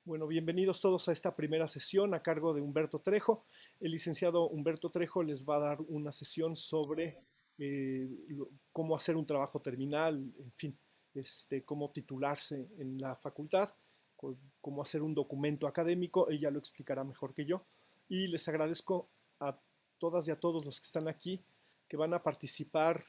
Bueno, bienvenidos todos a esta primera sesión a cargo de Humberto Trejo. El licenciado Humberto Trejo les va a dar una sesión sobre cómo hacer un trabajo terminal, en fin, cómo titularse en la facultad, cómo hacer un documento académico. Ella lo explicará mejor que yo. Y les agradezco a todas y a todos los que están aquí, que van a participar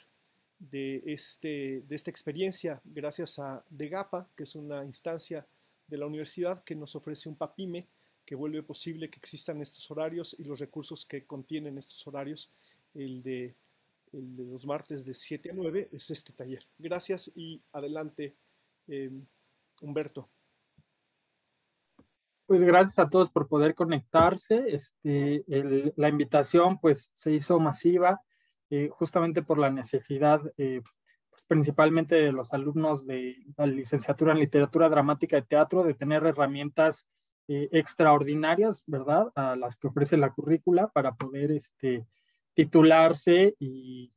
de esta experiencia gracias a DEGAPA, que es una instancia de la universidad que nos ofrece un PAPIME que vuelve posible que existan estos horarios y los recursos que contienen estos horarios. El de, el de los martes de 7 a 9 es este taller. Gracias y adelante, eh, Humberto. Pues gracias a todos por poder conectarse. La invitación pues se hizo masiva justamente por la necesidad pues, principalmente de los alumnos de la licenciatura en literatura dramática y teatro de tener herramientas extraordinarias, ¿verdad? A las que ofrece la currícula para poder titularse y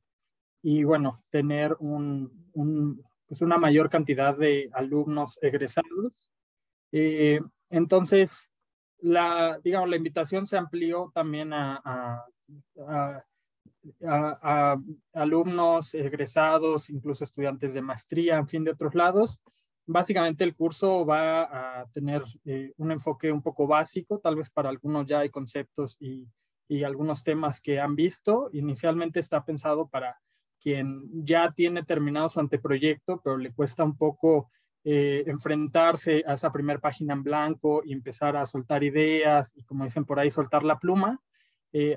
bueno, tener pues una mayor cantidad de alumnos egresados. Entonces, digamos, la invitación se amplió también a alumnos egresados, incluso estudiantes de maestría, en fin, de otros lados. Básicamente el curso va a tener un enfoque un poco básico, tal vez para algunos ya hay conceptos y algunos temas que han visto. Inicialmente está pensado para quien ya tiene terminado su anteproyecto, pero le cuesta un poco enfrentarse a esa primera página en blanco y empezar a soltar ideas y, como dicen por ahí, soltar la pluma.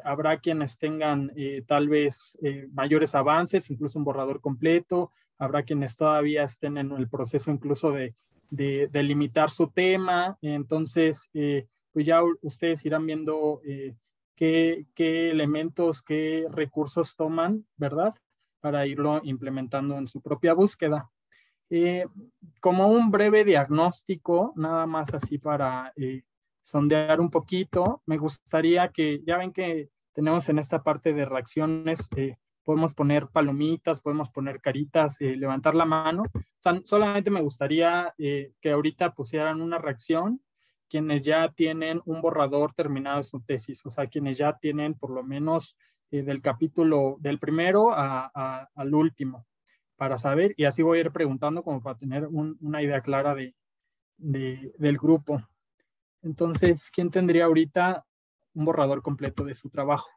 Habrá quienes tengan tal vez mayores avances, incluso un borrador completo. Habrá quienes todavía estén en el proceso incluso de limitar su tema. Entonces, pues ya ustedes irán viendo qué elementos, qué recursos toman, ¿verdad? Para irlo implementando en su propia búsqueda. Como un breve diagnóstico, nada más así para sondear un poquito, me gustaría que, ya ven que tenemos en esta parte de reacciones, podemos poner palomitas, podemos poner caritas, levantar la mano. O sea, solamente me gustaría que ahorita pusieran una reacción quienes ya tienen un borrador terminado de su tesis, o sea, quienes ya tienen por lo menos del capítulo del primero al último, para saber, y así voy a ir preguntando como para tener una idea clara del grupo. Entonces, ¿quién tendría ahorita un borrador completo de su trabajo?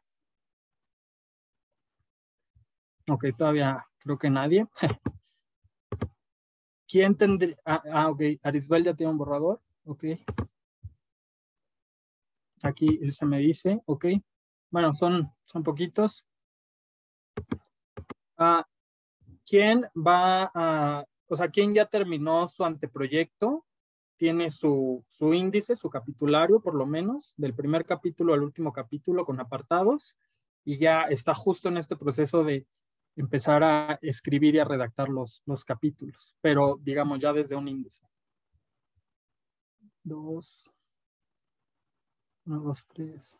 Ok, todavía creo que nadie. ¿Quién tendría? Ok, Arisbel ya tiene un borrador. Ok. Aquí él se me dice, ok. Bueno, son poquitos. ¿Quién va a, o sea, quién ya terminó su anteproyecto? Tiene su índice, su capitulario, por lo menos, del primer capítulo al último capítulo con apartados, y ya está justo en este proceso de empezar a escribir y a redactar los capítulos, pero digamos ya desde un índice. 2, 1, 2, 3.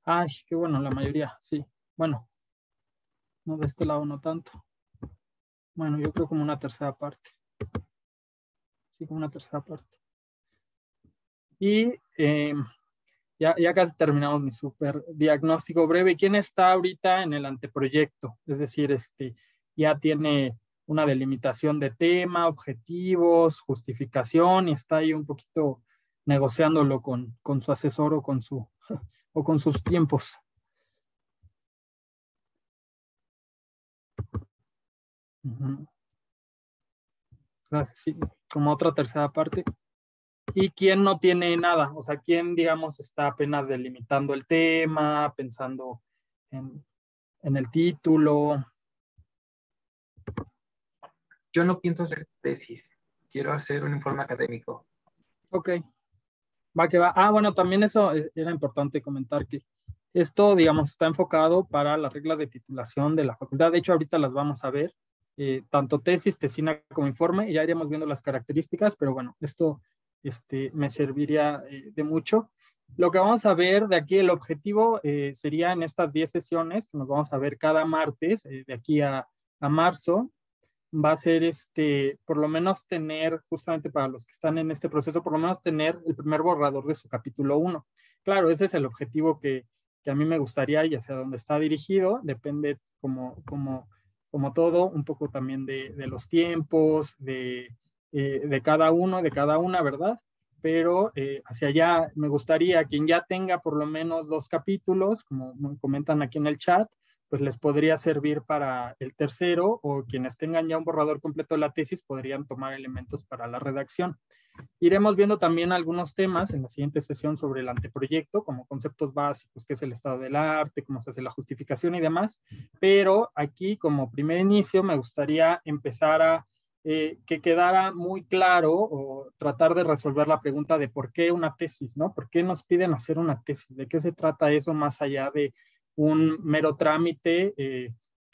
Ay, qué bueno, la mayoría, sí. Bueno, no de este lado no tanto. Bueno, yo creo como una tercera parte. Sí, como una tercera parte. Y ya casi terminamos mi súper diagnóstico breve. ¿Quién está ahorita en el anteproyecto? Es decir, ya tiene una delimitación de tema, objetivos, justificación, y está ahí un poquito negociándolo con su asesor o con sus tiempos. Gracias, sí, como otra tercera parte. ¿Y quién no tiene nada? O sea, ¿quién, digamos, está apenas delimitando el tema, pensando en el título? Yo no pienso hacer tesis, quiero hacer un informe académico. Ok, va que va. Bueno, también eso era importante comentar que esto, digamos, está enfocado para las reglas de titulación de la facultad. De hecho, ahorita las vamos a ver, tanto tesis, tesina como informe, y ya iremos viendo las características, pero bueno, esto me serviría de mucho. Lo que vamos a ver de aquí, el objetivo sería en estas 10 sesiones, que nos vamos a ver cada martes, de aquí a marzo, va a ser por lo menos tener, justamente para los que están en este proceso, por lo menos tener el primer borrador de su capítulo 1. Claro, ese es el objetivo que a mí me gustaría y hacia dónde está dirigido. Depende como todo, un poco también de los tiempos, de cada uno, de cada una, ¿verdad? Pero hacia allá me gustaría, quien ya tenga por lo menos 2 capítulos, como me comentan aquí en el chat, pues les podría servir para el tercero, o quienes tengan ya un borrador completo de la tesis podrían tomar elementos para la redacción. Iremos viendo también algunos temas en la siguiente sesión sobre el anteproyecto, como conceptos básicos, qué es el estado del arte, cómo se hace la justificación y demás, pero aquí como primer inicio me gustaría empezar a que quedara muy claro o tratar de resolver la pregunta de por qué una tesis, ¿no? ¿Por qué nos piden hacer una tesis? ¿De qué se trata eso más allá de un mero trámite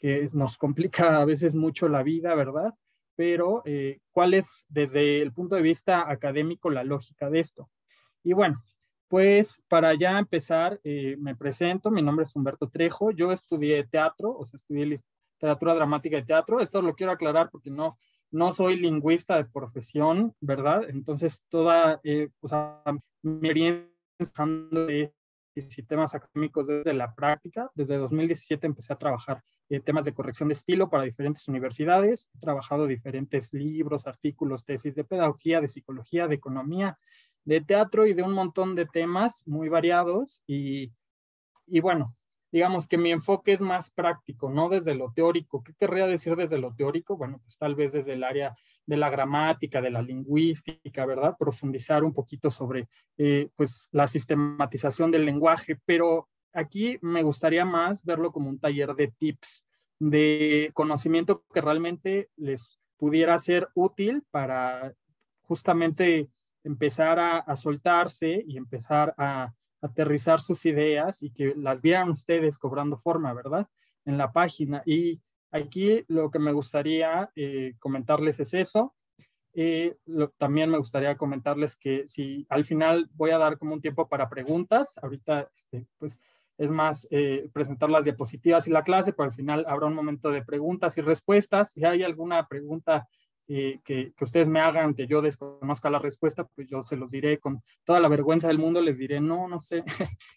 que nos complica a veces mucho la vida, ¿verdad? Pero ¿cuál es desde el punto de vista académico la lógica de esto? Y bueno, pues para ya empezar, me presento, mi nombre es Humberto Trejo, yo estudié teatro, o sea, estudié literatura dramática y teatro. Esto lo quiero aclarar porque no soy lingüista de profesión, ¿verdad? Entonces, toda, o sea, mi experiencia de sistemas académicos desde la práctica. Desde 2017 empecé a trabajar temas de corrección de estilo para diferentes universidades. He trabajado diferentes libros, artículos, tesis de pedagogía, de psicología, de economía, de teatro y de un montón de temas muy variados. Y bueno, digamos que mi enfoque es más práctico, no desde lo teórico. ¿Qué querría decir desde lo teórico? Bueno, pues tal vez desde el área de la gramática, de la lingüística, ¿verdad? Profundizar un poquito sobre pues la sistematización del lenguaje, pero aquí me gustaría más verlo como un taller de tips, de conocimiento que realmente les pudiera ser útil para justamente empezar a soltarse y empezar a aterrizar sus ideas y que las vieran ustedes cobrando forma, ¿verdad? En la página. Y aquí lo que me gustaría comentarles es eso. También me gustaría comentarles que si al final voy a dar como un tiempo para preguntas, ahorita pues es más presentar las diapositivas y la clase, pero al final habrá un momento de preguntas y respuestas. Si hay alguna pregunta que ustedes me hagan, que yo desconozca la respuesta, pues yo se los diré con toda la vergüenza del mundo, les diré, no sé.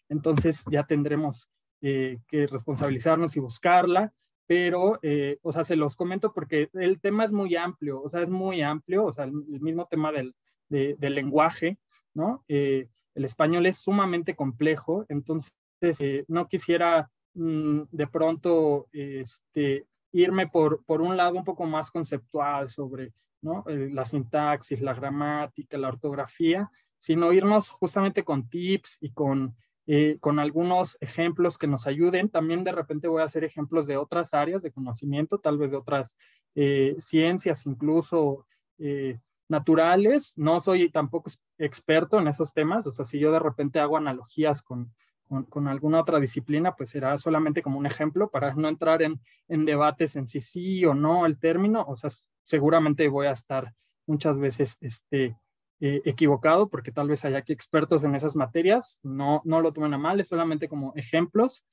Entonces ya tendremos que responsabilizarnos y buscarla, pero, o sea, se los comento porque el tema es muy amplio, o sea, es muy amplio, o sea, el mismo tema del lenguaje, ¿no? El español es sumamente complejo, entonces no quisiera de pronto irme por un lado un poco más conceptual sobre, ¿no? La sintaxis, la gramática, la ortografía, sino irnos justamente con tips y con algunos ejemplos que nos ayuden. También de repente voy a hacer ejemplos de otras áreas de conocimiento, tal vez de otras ciencias, incluso naturales. No soy tampoco experto en esos temas, o sea, si yo de repente hago analogías con alguna otra disciplina, pues será solamente como un ejemplo para no entrar en debates en si sí o no el término. O sea, seguramente voy a estar muchas veces equivocado porque tal vez haya aquí expertos en esas materias, no lo tomen a mal, es solamente como ejemplos.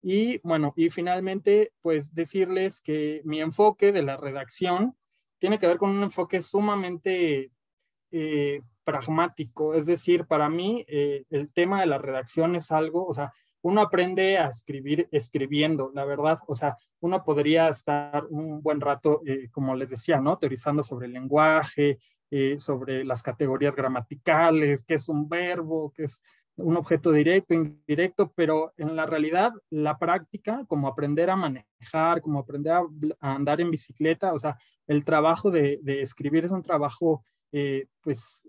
Y bueno, y finalmente, pues decirles que mi enfoque de la redacción tiene que ver con un enfoque sumamente pragmático, es decir, para mí el tema de la redacción es algo, o sea, uno aprende a escribir escribiendo, la verdad, o sea, uno podría estar un buen rato, como les decía, ¿no? Teorizando sobre el lenguaje, sobre las categorías gramaticales, qué es un verbo, qué es un objeto directo, indirecto, pero en la realidad, la práctica, como aprender a manejar, como aprender a andar en bicicleta, o sea, el trabajo de escribir es un trabajo pues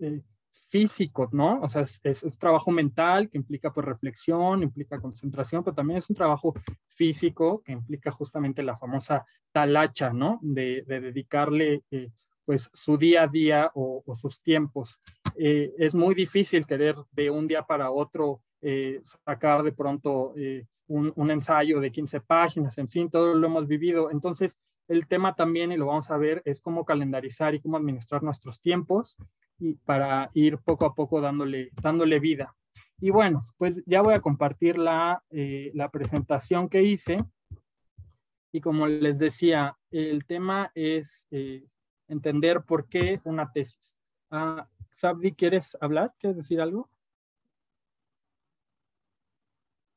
físico, ¿no? O sea, es un trabajo mental que implica pues reflexión, implica concentración, pero también es un trabajo físico que implica justamente la famosa talacha, ¿no? De dedicarle pues su día a día o sus tiempos. Es muy difícil querer de un día para otro sacar de pronto un ensayo de 15 páginas, en fin, todo lo hemos vivido. Entonces, el tema también, y lo vamos a ver, es cómo calendarizar y cómo administrar nuestros tiempos y para ir poco a poco dándole vida. Y bueno, pues ya voy a compartir la presentación que hice. Y como les decía, el tema es entender por qué una tesis. Sabdi, ¿quieres hablar? ¿Quieres decir algo?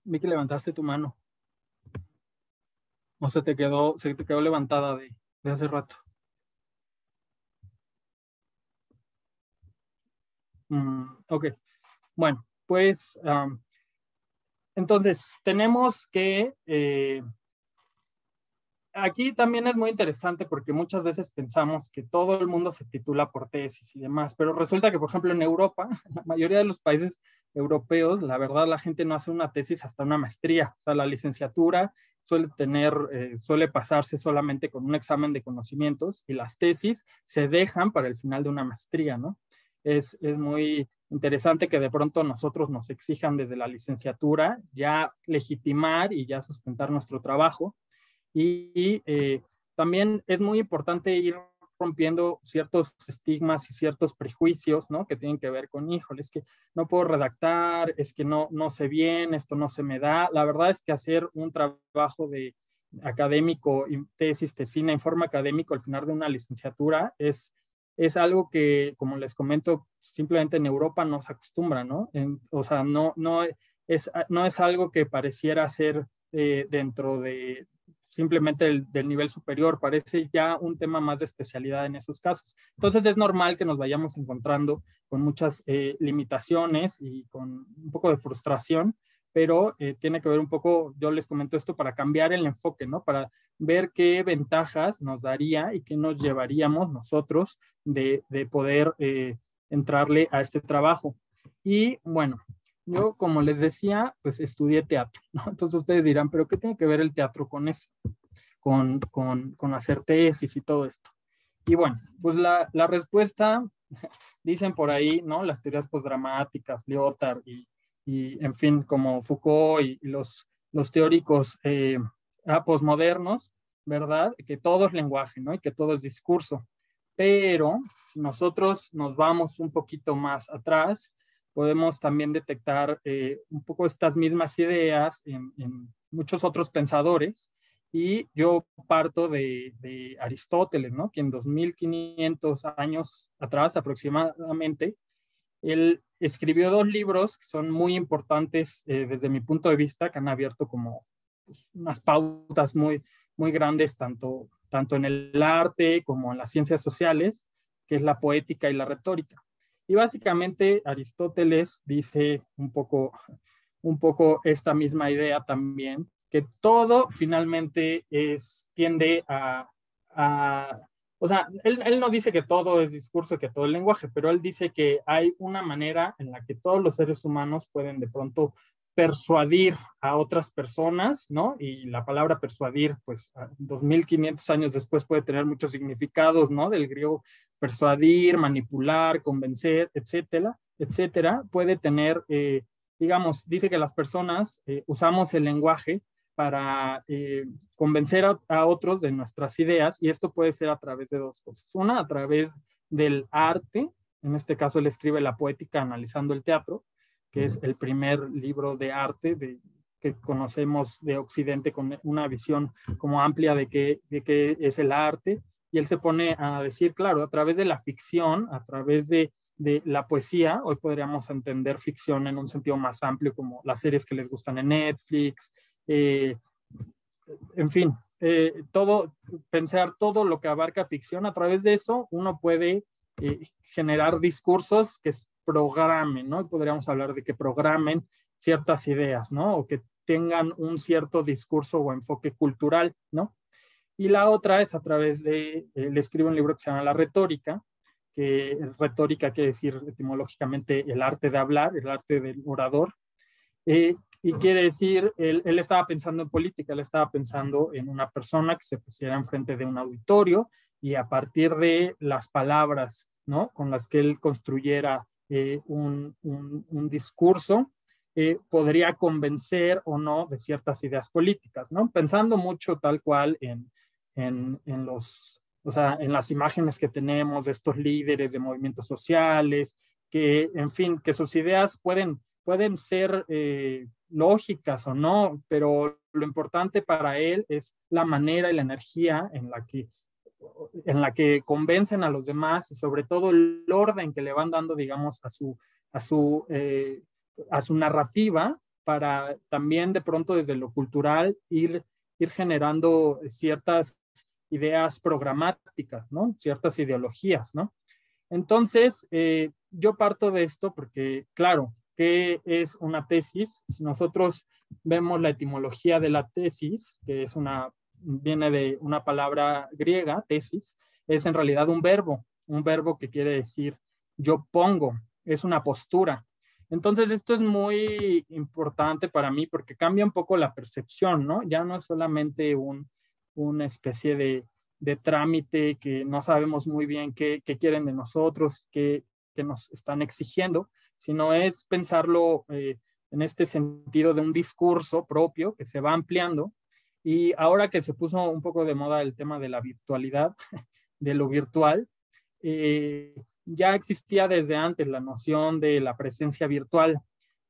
Vi que levantaste tu mano. O se te quedó levantada de hace rato. Ok, bueno, pues entonces tenemos que aquí también es muy interesante porque muchas veces pensamos que todo el mundo se titula por tesis y demás, pero resulta que, por ejemplo, en Europa, en la mayoría de los países europeos, la verdad, la gente no hace una tesis hasta una maestría. O sea, la licenciatura suele pasarse solamente con un examen de conocimientos y las tesis se dejan para el final de una maestría, ¿no? Es muy interesante que de pronto nosotros nos exijan desde la licenciatura ya legitimar y ya sustentar nuestro trabajo. Y también es muy importante ir rompiendo ciertos estigmas y ciertos prejuicios, ¿no? Que tienen que ver con, híjole, es que no puedo redactar, es que no sé bien, esto no se me da. La verdad es que hacer un trabajo de académico, tesis, tesina, informe académico al final de una licenciatura es algo que, como les comento, simplemente en Europa no se acostumbra, ¿no? O sea, no es algo que pareciera ser dentro de simplemente del nivel superior, parece ya un tema más de especialidad en esos casos. Entonces es normal que nos vayamos encontrando con muchas limitaciones y con un poco de frustración, pero tiene que ver un poco, yo les comento esto para cambiar el enfoque, ¿no? Para ver qué ventajas nos daría y qué nos llevaríamos nosotros de poder entrarle a este trabajo. Y bueno, yo, como les decía, pues estudié teatro, ¿no? Entonces ustedes dirán, ¿pero qué tiene que ver el teatro con eso? Con hacer tesis y todo esto. Y bueno, pues la respuesta, dicen por ahí, ¿no? Las teorías postdramáticas, Lyotard en fin, como Foucault y los teóricos postmodernos, ¿verdad? Que todo es lenguaje, ¿no? Y que todo es discurso. Pero si nosotros nos vamos un poquito más atrás, podemos también detectar un poco estas mismas ideas en muchos otros pensadores. Y yo parto de Aristóteles, ¿no? Quien 2500 años atrás aproximadamente, él escribió dos libros que son muy importantes desde mi punto de vista, que han abierto como pues, unas pautas muy grandes, tanto en el arte como en las ciencias sociales, que es la poética y la retórica. Y básicamente Aristóteles dice un poco esta misma idea también, que todo finalmente tiende a o sea, él no dice que todo es discurso, que todo es lenguaje, pero él dice que hay una manera en la que todos los seres humanos pueden de pronto persuadir a otras personas, ¿no? Y la palabra persuadir, pues 2500 años después puede tener muchos significados, ¿no? Del griego persuadir, manipular, convencer, etcétera, etcétera. Puede tener, digamos, dice que las personas usamos el lenguaje para convencer a otros de nuestras ideas, y esto puede ser a través de dos cosas. Una, a través del arte, en este caso él escribe La poética analizando el teatro, que es el primer libro de arte que conocemos de Occidente con una visión como amplia de qué es el arte, y él se pone a decir, claro, a través de la ficción, a través de la poesía, hoy podríamos entender ficción en un sentido más amplio, como las series que les gustan en Netflix, en fin, pensar todo lo que abarca ficción, a través de eso uno puede generar discursos que programen, ¿no? Podríamos hablar de que programen ciertas ideas, ¿no? O que tengan un cierto discurso o enfoque cultural, ¿no? Y la otra es a través le escribo un libro que se llama La retórica, que retórica quiere decir etimológicamente el arte de hablar, el arte del orador, y quiere decir, él estaba pensando en política, él estaba pensando en una persona que se pusiera enfrente de un auditorio y a partir de las palabras, ¿no? Con las que él construyera un discurso, podría convencer o no de ciertas ideas políticas, ¿no? Pensando mucho tal cual o sea, en las imágenes que tenemos de estos líderes de movimientos sociales, que, en fin, que sus ideas pueden pueden ser lógicas o no, pero lo importante para él es la manera y la energía en la que convencen a los demás y sobre todo el orden que le van dando, digamos, a su, a su narrativa para también de pronto desde lo cultural ir generando ciertas ideas programáticas, ¿no? Ciertas ideologías, ¿no? Entonces, yo parto de esto porque, claro, ¿qué es una tesis? Si nosotros vemos la etimología de la tesis, que es viene de una palabra griega, tesis, es en realidad un verbo que quiere decir yo pongo, es una postura. Entonces, esto es muy importante para mí porque cambia un poco la percepción, ¿no? Ya no es solamente una especie de trámite que no sabemos muy bien qué quieren de nosotros, qué nos están exigiendo, sino es pensarlo en este sentido de un discurso propio que se va ampliando. Y ahora que se puso un poco de moda el tema de la virtualidad, de lo virtual, ya existía desde antes la noción de la presencia virtual,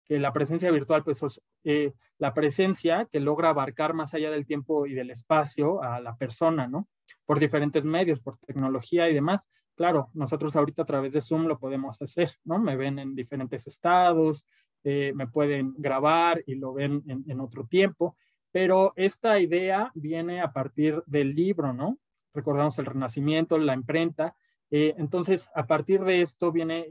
que la presencia virtual pues es la presencia que logra abarcar más allá del tiempo y del espacio a la persona, ¿no? Por diferentes medios, por tecnología y demás. Claro, nosotros ahorita a través de Zoom lo podemos hacer, ¿no? Me ven en diferentes estados, me pueden grabar y lo ven en otro tiempo, pero esta idea viene a partir del libro, ¿no? Recordamos el Renacimiento, la imprenta. Entonces, a partir de esto viene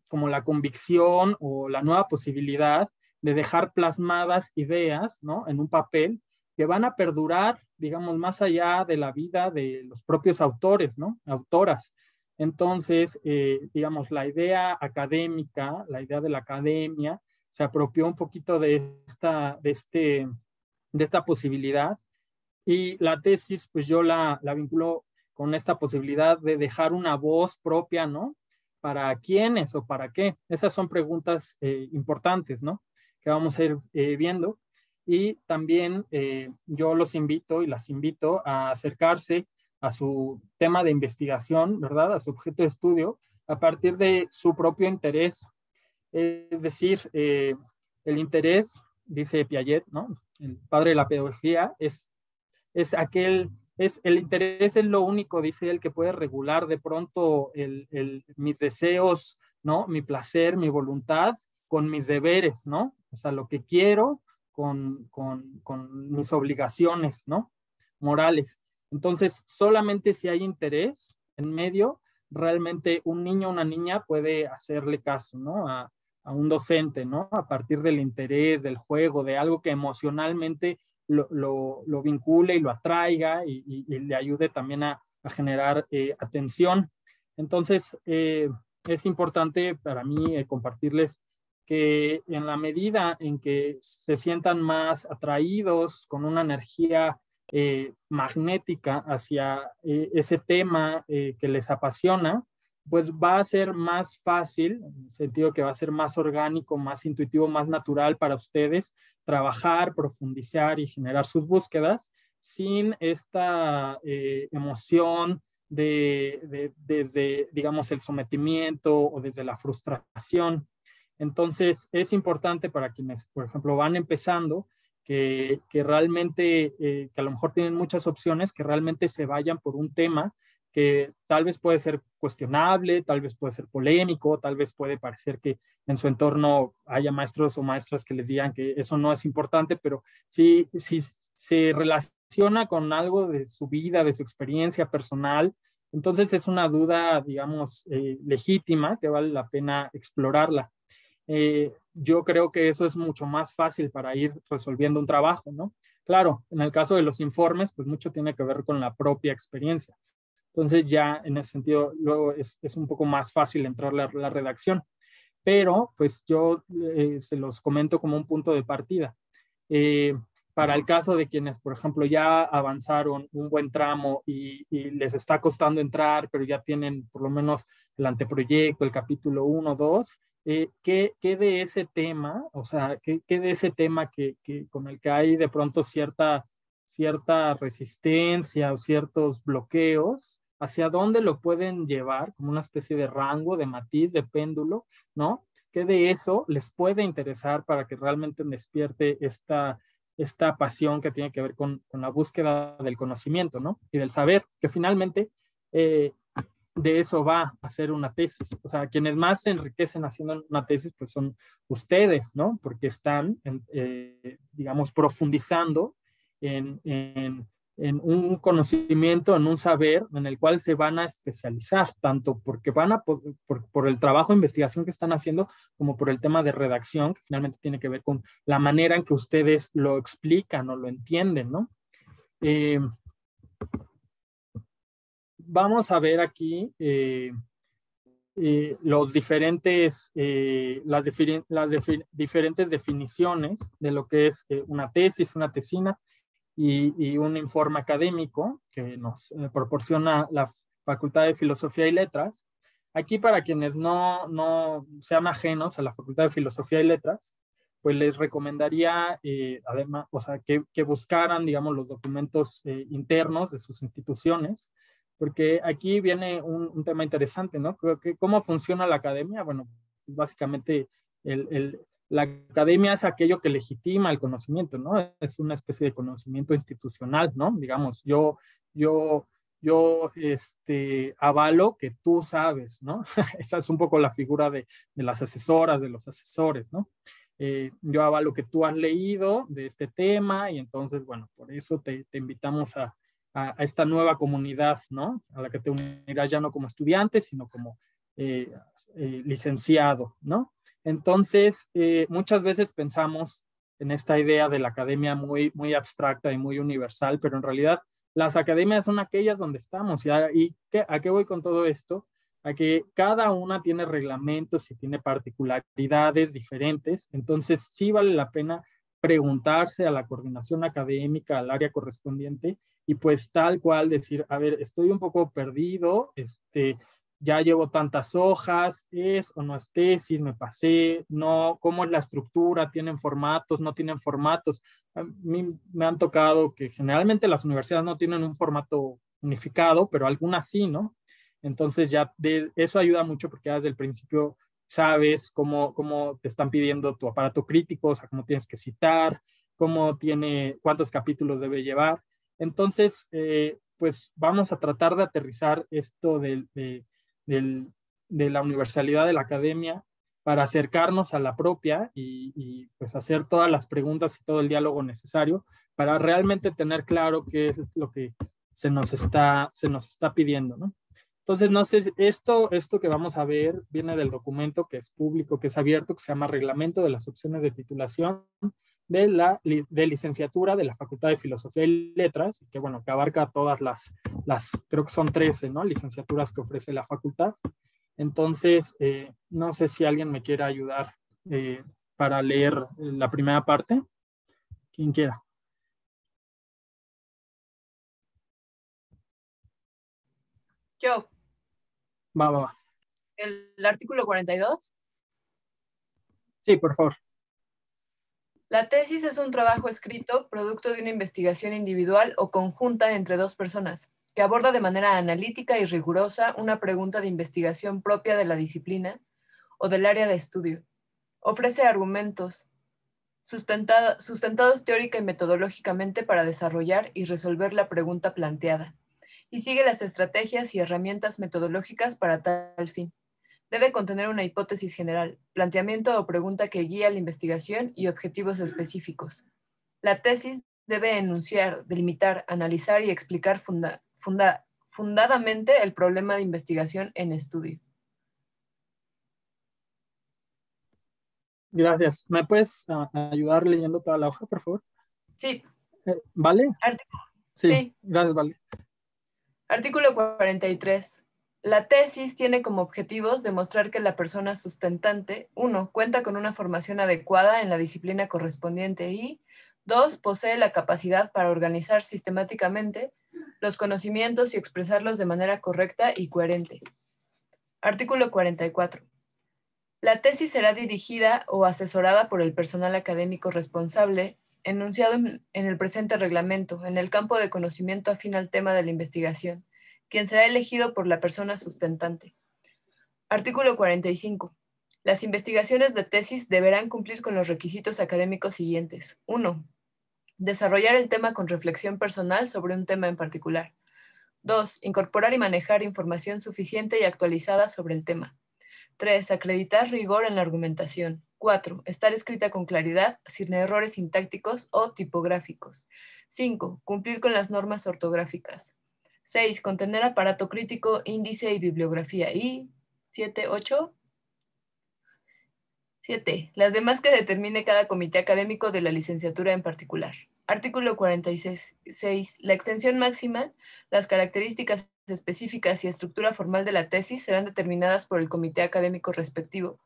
como la convicción o la nueva posibilidad de dejar plasmadas ideas, ¿no? En un papel que van a perdurar, digamos, más allá de la vida de los propios autores, ¿no? Autoras. Entonces, digamos, la idea académica, la idea de la academia, se apropió un poquito de esta posibilidad y la tesis, pues yo la vinculo con esta posibilidad de dejar una voz propia, ¿no? ¿Para quiénes o para qué? Esas son preguntas importantes, ¿no? Que vamos a ir viendo. Y también yo los invito y las invito a acercarse a su tema de investigación, ¿verdad? A su objeto de estudio, a partir de su propio interés. Es decir, el interés, dice Piaget, ¿no? El padre de la pedagogía, es el interés es lo único, dice él, que puede regular de pronto mis deseos, ¿no? Mi placer, mi voluntad con mis deberes, ¿no? O sea, lo que quiero con mis obligaciones, ¿no? Morales. Entonces, solamente si hay interés en medio, realmente un niño o una niña puede hacerle caso, ¿no? A un docente, ¿no? A partir del interés, del juego, de algo que emocionalmente lo vincule y lo atraiga y le ayude también a generar atención. Entonces, es importante para mí compartirles que en la medida en que se sientan más atraídos con una energía magnética hacia ese tema que les apasiona, pues va a ser más fácil, en el sentido que va a ser más orgánico, más intuitivo, más natural para ustedes trabajar, profundizar y generar sus búsquedas sin esta emoción desde, digamos, el sometimiento o desde la frustración. Entonces, es importante para quienes, por ejemplo, van empezando, que realmente, que a lo mejor tienen muchas opciones, que realmente se vayan por un tema que tal vez puede ser cuestionable, tal vez puede ser polémico, tal vez puede parecer que en su entorno haya maestros o maestras que les digan que eso no es importante, pero si se relaciona con algo de su vida, de su experiencia personal, entonces es una duda, digamos, legítima que vale la pena explorarla. Yo creo que eso es mucho más fácil para ir resolviendo un trabajo, ¿no? Claro, en el caso de los informes, pues mucho tiene que ver con la propia experiencia. Entonces ya en ese sentido luego es un poco más fácil entrar a la redacción. Pero pues yo se los comento como un punto de partida. Para el caso de quienes, por ejemplo, ya avanzaron un buen tramo y les está costando entrar, pero ya tienen por lo menos el anteproyecto, el capítulo 1, 2, ¿qué de ese tema, o sea, qué de ese tema con el que hay de pronto cierta resistencia o ciertos bloqueos, hacia dónde lo pueden llevar como una especie de rango, de matiz, de péndulo, ¿no? ¿Qué de eso les puede interesar para que realmente despierte esta pasión que tiene que ver con la búsqueda del conocimiento, ¿no? Y del saber, que finalmente de eso va a ser una tesis. O sea, quienes más se enriquecen haciendo una tesis, pues son ustedes, ¿no? Porque están, digamos, profundizando en un conocimiento, en un saber en el cual se van a especializar, tanto porque van a, por el trabajo de investigación que están haciendo, como por el tema de redacción, que finalmente tiene que ver con la manera en que ustedes lo explican o lo entienden, ¿no? Vamos a ver aquí los diferentes, diferentes definiciones de lo que es una tesis, una tesina y un informe académico que nos proporciona la Facultad de Filosofía y Letras. Aquí, para quienes no sean ajenos a la Facultad de Filosofía y Letras, pues les recomendaría, además, o sea, que buscaran, digamos, los documentos internos de sus instituciones, porque aquí viene un tema interesante, ¿no? ¿Cómo funciona la academia? Bueno, básicamente la academia es aquello que legitima el conocimiento, ¿no? Es una especie de conocimiento institucional, ¿no? Digamos, yo avalo que tú sabes, ¿no? Esa es un poco la figura de las asesoras, de los asesores, ¿no? Yo avalo que tú has leído de este tema y entonces, bueno, por eso te invitamos a esta nueva comunidad, ¿no? A la que te unirás ya no como estudiante, sino como licenciado, ¿no? Entonces, muchas veces pensamos en esta idea de la academia muy, muy abstracta y muy universal, pero en realidad las academias son aquellas donde estamos. ¿A qué voy con todo esto? A que cada una tiene reglamentos y tiene particularidades diferentes, entonces sí vale la pena preguntarse a la coordinación académica, al área correspondiente, y pues tal cual decir, a ver, estoy un poco perdido, ya llevo tantas hojas, ¿es o no es tesis? Me pasé, no, ¿cómo es la estructura? ¿Tienen formatos? ¿No tienen formatos? A mí me han tocado que generalmente las universidades no tienen un formato unificado, pero algunas sí, ¿no? Entonces ya eso ayuda mucho porque ya desde el principio sabes cómo te están pidiendo tu aparato crítico, o sea, cómo tienes que citar, cuántos capítulos debe llevar. Entonces, pues vamos a tratar de aterrizar esto de la universalidad de la academia para acercarnos a la propia y pues hacer todas las preguntas y todo el diálogo necesario para realmente tener claro qué es lo que se nos está pidiendo, ¿no? Entonces, no sé, esto que vamos a ver viene del documento que es público, que es abierto, que se llama Reglamento de las Opciones de Titulación de Licenciatura de la Facultad de Filosofía y Letras, que bueno, que abarca todas las creo que son 13, ¿no? Licenciaturas que ofrece la facultad. Entonces, no sé si alguien me quiera ayudar para leer la primera parte. Quien quiera. Yo. Va. El artículo 42. Sí, por favor. La tesis es un trabajo escrito, producto de una investigación individual o conjunta entre dos personas, que aborda de manera analítica y rigurosa una pregunta de investigación propia de la disciplina o del área de estudio. Ofrece argumentos sustentados teórica y metodológicamente para desarrollar y resolver la pregunta planteada, y sigue las estrategias y herramientas metodológicas para tal fin. Debe contener una hipótesis general, planteamiento o pregunta que guía la investigación y objetivos específicos. La tesis debe enunciar, delimitar, analizar y explicar fundadamente el problema de investigación en estudio. Gracias. ¿Me puedes ayudar leyendo toda la hoja, por favor? Sí. ¿Vale? Sí. Gracias, Vale. Artículo 43. La tesis tiene como objetivos demostrar que la persona sustentante, 1, cuenta con una formación adecuada en la disciplina correspondiente y 2, posee la capacidad para organizar sistemáticamente los conocimientos y expresarlos de manera correcta y coherente. Artículo 44. La tesis será dirigida o asesorada por el personal académico responsable, enunciado en el presente reglamento, en el campo de conocimiento afín al tema de la investigación, quien será elegido por la persona sustentante. Artículo 45. Las investigaciones de tesis deberán cumplir con los requisitos académicos siguientes. 1. Desarrollar el tema con reflexión personal sobre un tema en particular. 2. Incorporar y manejar información suficiente y actualizada sobre el tema. 3. Acreditar rigor en la argumentación. 4. Estar escrita con claridad, sin errores sintácticos o tipográficos. 5. Cumplir con las normas ortográficas. 6. Contener aparato crítico, índice y bibliografía. Y 8. 7. Las demás que determine cada comité académico de la licenciatura en particular. Artículo 46. 6. La extensión máxima, las características específicas y estructura formal de la tesis serán determinadas por el comité académico respectivo,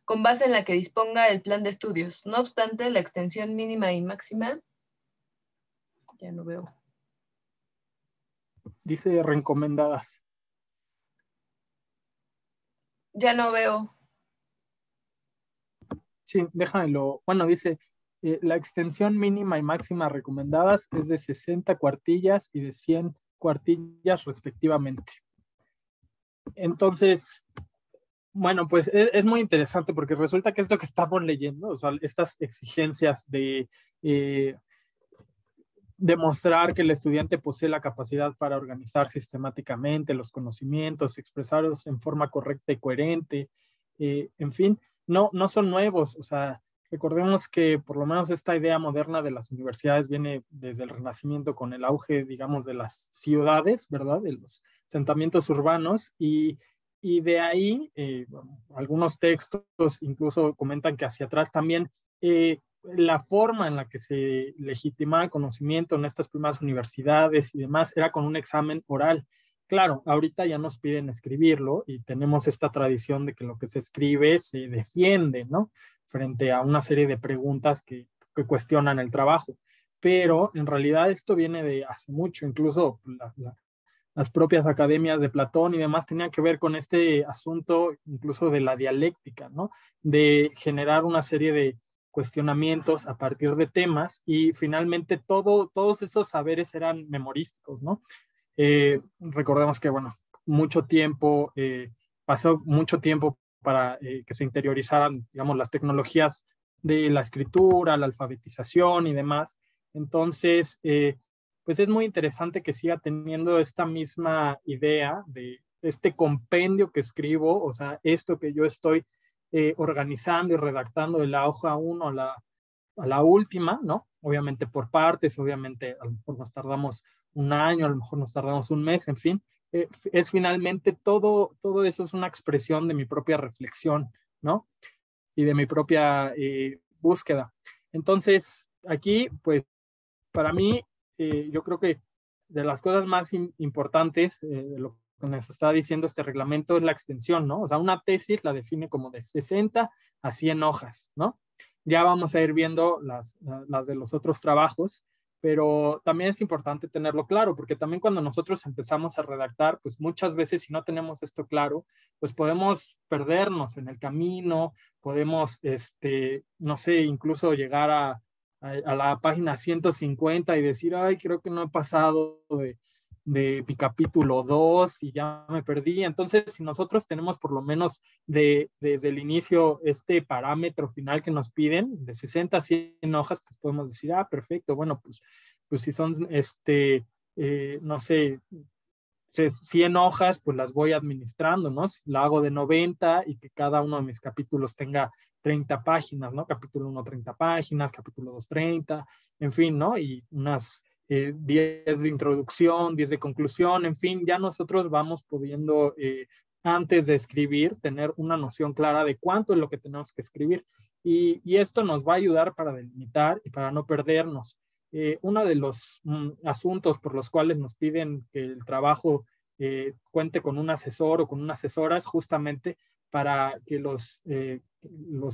con base en la que disponga el plan de estudios. No obstante, la extensión mínima y máxima, ya no veo. Dice recomendadas. Ya no veo. Sí, déjalo. Bueno, dice, la extensión mínima y máxima recomendadas es de 60 cuartillas y de 100 cuartillas respectivamente. Entonces, bueno, pues es muy interesante porque resulta que esto que estamos leyendo, o sea, estas exigencias de demostrar que el estudiante posee la capacidad para organizar sistemáticamente los conocimientos, expresarlos en forma correcta y coherente, en fin, no son nuevos. O sea, recordemos que por lo menos esta idea moderna de las universidades viene desde el Renacimiento con el auge, digamos, de las ciudades, ¿verdad? De los asentamientos urbanos y de ahí algunos textos incluso comentan que hacia atrás también la forma en la que se legitimaba el conocimiento en estas primeras universidades y demás era con un examen oral. Claro, ahorita ya nos piden escribirlo y tenemos esta tradición de que lo que se escribe se defiende, ¿no? Frente a una serie de preguntas que cuestionan el trabajo. Pero en realidad esto viene de hace mucho, incluso las propias academias de Platón y demás tenían que ver con este asunto incluso de la dialéctica, ¿no? De generar una serie de cuestionamientos a partir de temas y finalmente todos esos saberes eran memorísticos, ¿no? Recordemos que, bueno, pasó mucho tiempo para que se interiorizaran, digamos, las tecnologías de la escritura, la alfabetización y demás. Entonces, pues es muy interesante que siga teniendo esta misma idea de este compendio que escribo, o sea, esto que yo estoy organizando y redactando de la hoja 1 a la última, ¿no? Obviamente por partes, obviamente a lo mejor nos tardamos un año, a lo mejor nos tardamos un mes, en fin, es finalmente todo eso es una expresión de mi propia reflexión, ¿no? Y de mi propia búsqueda. Entonces, aquí, pues, para mí, yo creo que de las cosas más importantes de lo que nos está diciendo este reglamento es la extensión, ¿no? O sea, una tesis la define como de 60 a 100 hojas, ¿no? Ya vamos a ir viendo las de los otros trabajos, pero también es importante tenerlo claro, porque también cuando nosotros empezamos a redactar, pues muchas veces si no tenemos esto claro, pues podemos perdernos en el camino, podemos, no sé, incluso llegar a la página 150 y decir, ay, creo que no he pasado de mi capítulo 2 y ya me perdí. Entonces, si nosotros tenemos por lo menos desde el inicio este parámetro final que nos piden, de 60 a 100 hojas, pues podemos decir, perfecto, bueno, pues si son, no sé, 100 hojas, pues las voy administrando, ¿no? Si la hago de 90 y que cada uno de mis capítulos tenga 30 páginas, ¿no? Capítulo 1, 30 páginas, capítulo 2, 30, en fin, ¿no? Y unas 10 de introducción, 10 de conclusión, en fin, ya nosotros vamos pudiendo, antes de escribir, tener una noción clara de cuánto es lo que tenemos que escribir. Y esto nos va a ayudar para delimitar y para no perdernos. Uno de los asuntos por los cuales nos piden que el trabajo cuente con un asesor o con una asesora es justamente para que los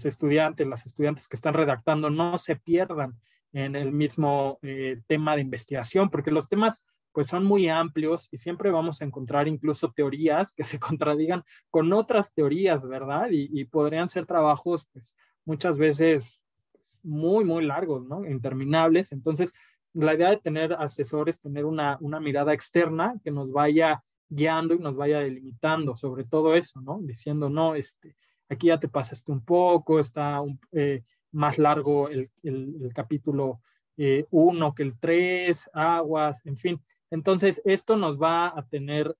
estudiantes, las estudiantes que están redactando no se pierdan en el mismo tema de investigación, porque los temas pues son muy amplios y siempre vamos a encontrar incluso teorías que se contradigan con otras teorías, ¿verdad? Y podrían ser trabajos pues muchas veces muy, muy largos, ¿no? Interminables. Entonces, la idea de tener asesores, tener una mirada externa que nos vaya guiando y nos vaya delimitando sobre todo eso, ¿no? Diciendo, no, aquí ya te pasaste un poco, está más largo el capítulo 1 que el 3, aguas, en fin. Entonces, esto nos va a tener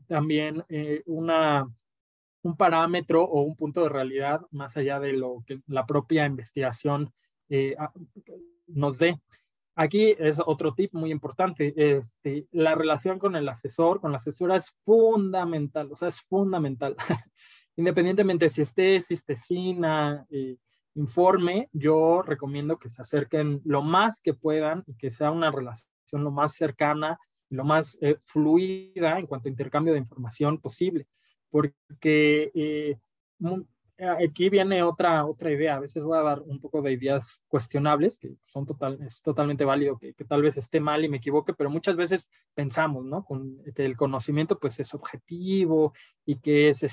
también un parámetro o un punto de realidad más allá de lo que la propia investigación nos dé. Aquí es otro tip muy importante. La relación con el asesor, con la asesora es fundamental, o sea, es fundamental. Independientemente si es tesis, tesina, informe, yo recomiendo que se acerquen lo más que puedan y que sea una relación lo más cercana, lo más fluida en cuanto a intercambio de información posible. Porque aquí viene otra idea. A veces voy a dar un poco de ideas cuestionables, que es totalmente válido que tal vez esté mal y me equivoque, pero muchas veces pensamos, ¿no? Que el conocimiento pues es objetivo y que es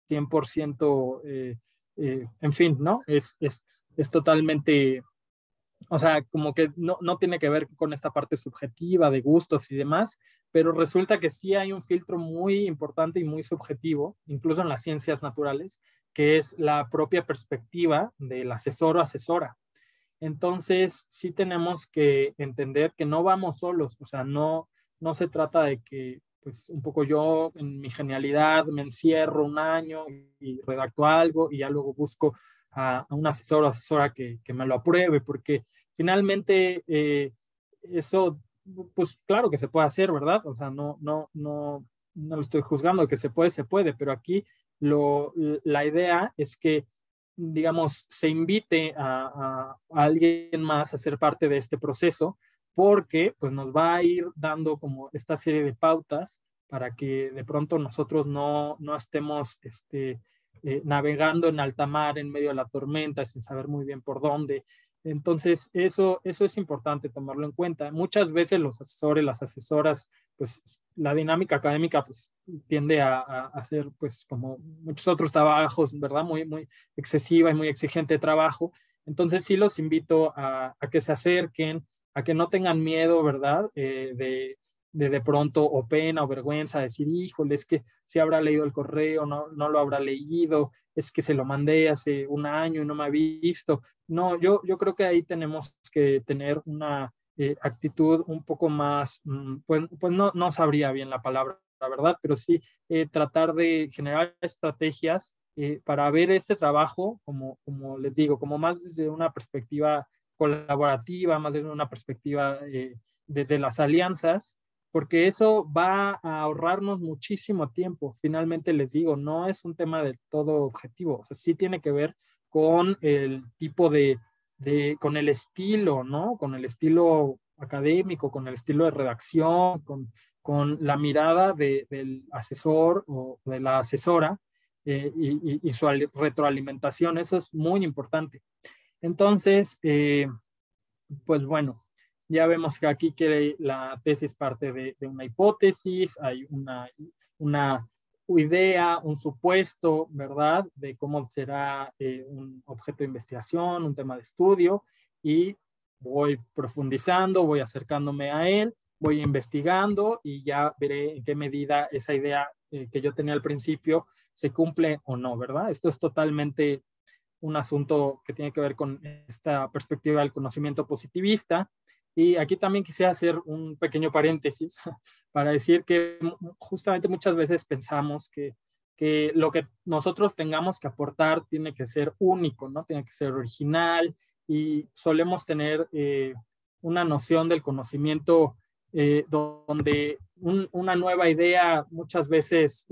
100%, en fin, ¿no? Es totalmente, o sea, como que no tiene que ver con esta parte subjetiva de gustos y demás, pero resulta que sí hay un filtro muy importante y muy subjetivo, incluso en las ciencias naturales, que es la propia perspectiva del asesor o asesora. Entonces, sí tenemos que entender que no vamos solos, o sea, no se trata de que, pues, un poco yo en mi genialidad me encierro un año y redacto algo y ya luego busco a un asesor o asesora que me lo apruebe, porque finalmente eso, pues claro que se puede hacer, ¿verdad? O sea, no lo estoy juzgando, que se puede, pero aquí la idea es que, digamos, se invite a alguien más a ser parte de este proceso, porque pues nos va a ir dando como esta serie de pautas para que de pronto nosotros no estemos navegando en alta mar en medio de la tormenta sin saber muy bien por dónde. Entonces, eso es importante tomarlo en cuenta. Muchas veces los asesores, las asesoras, pues la dinámica académica pues tiende a hacer pues como muchos otros trabajos, ¿verdad? Muy excesiva y muy exigente de trabajo. Entonces sí los invito a que se acerquen, a que no tengan miedo, ¿verdad? De pronto o pena o vergüenza, decir, híjole, es que si habrá leído el correo, no lo habrá leído, es que se lo mandé hace un año y no me ha visto. No, yo creo que ahí tenemos que tener una actitud un poco más, pues no sabría bien la palabra, la verdad, pero sí tratar de generar estrategias para ver este trabajo, como les digo, como más desde una perspectiva colaborativa, más desde una perspectiva desde las alianzas, porque eso va a ahorrarnos muchísimo tiempo. Finalmente les digo, no es un tema del todo objetivo, o sea, sí tiene que ver con el tipo con el estilo, ¿no? Con el estilo académico, con el estilo de redacción, con la mirada del asesor o de la asesora y su retroalimentación. Eso es muy importante. Entonces, pues bueno, ya vemos que aquí que la tesis parte de una hipótesis, hay una idea, un supuesto, ¿verdad? De cómo será un objeto de investigación, un tema de estudio, y voy profundizando, voy acercándome a él, voy investigando y ya veré en qué medida esa idea que yo tenía al principio se cumple o no, ¿verdad? Esto es totalmente un asunto que tiene que ver con esta perspectiva del conocimiento positivista. Y aquí también quisiera hacer un pequeño paréntesis para decir que justamente muchas veces pensamos que lo que nosotros tengamos que aportar tiene que ser único, ¿no? Tiene que ser original, y solemos tener una noción del conocimiento donde una nueva idea muchas veces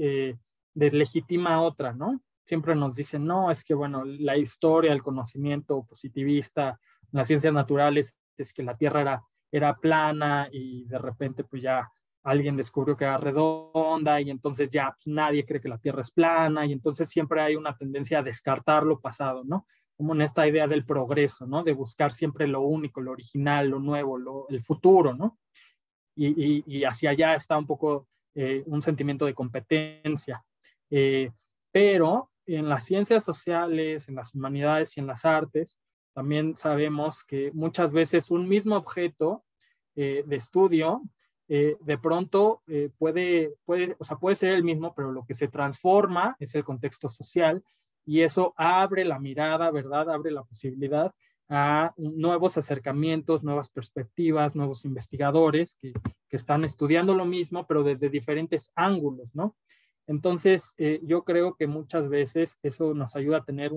deslegitima otra, ¿no? Siempre nos dicen, no, es que bueno, la historia, el conocimiento positivista, las ciencias naturales, es que la Tierra era plana y de repente pues ya alguien descubrió que era redonda y entonces ya pues, nadie cree que la Tierra es plana, y entonces siempre hay una tendencia a descartar lo pasado, ¿no? Como en esta idea del progreso, ¿no? De buscar siempre lo único, lo original, lo nuevo, el futuro, ¿no? Y hacia allá está un poco un sentimiento de competencia. Pero en las ciencias sociales, en las humanidades y en las artes, también sabemos que muchas veces un mismo objeto de estudio de pronto puede ser el mismo, pero lo que se transforma es el contexto social, y eso abre la mirada, ¿verdad? Abre la posibilidad a nuevos acercamientos, nuevas perspectivas, nuevos investigadores que están estudiando lo mismo, pero desde diferentes ángulos, ¿no? Entonces, yo creo que muchas veces eso nos ayuda a tener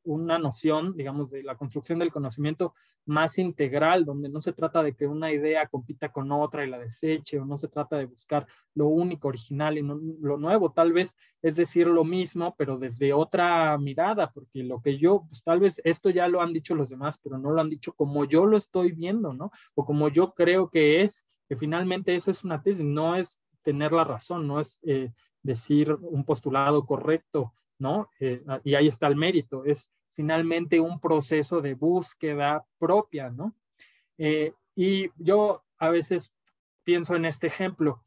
una noción, digamos, de la construcción del conocimiento más integral, donde no se trata de que una idea compita con otra y la deseche, o no se trata de buscar lo único, original y no lo nuevo. Tal vez es decir lo mismo, pero desde otra mirada, porque lo que yo, pues tal vez esto ya lo han dicho los demás, pero no lo han dicho como yo lo estoy viendo, ¿no? O como yo creo que finalmente eso es una tesis, no es tener la razón, no es decir un postulado correcto, ¿no? Y ahí está el mérito, es finalmente un proceso de búsqueda propia, ¿no? Y yo a veces pienso en este ejemplo,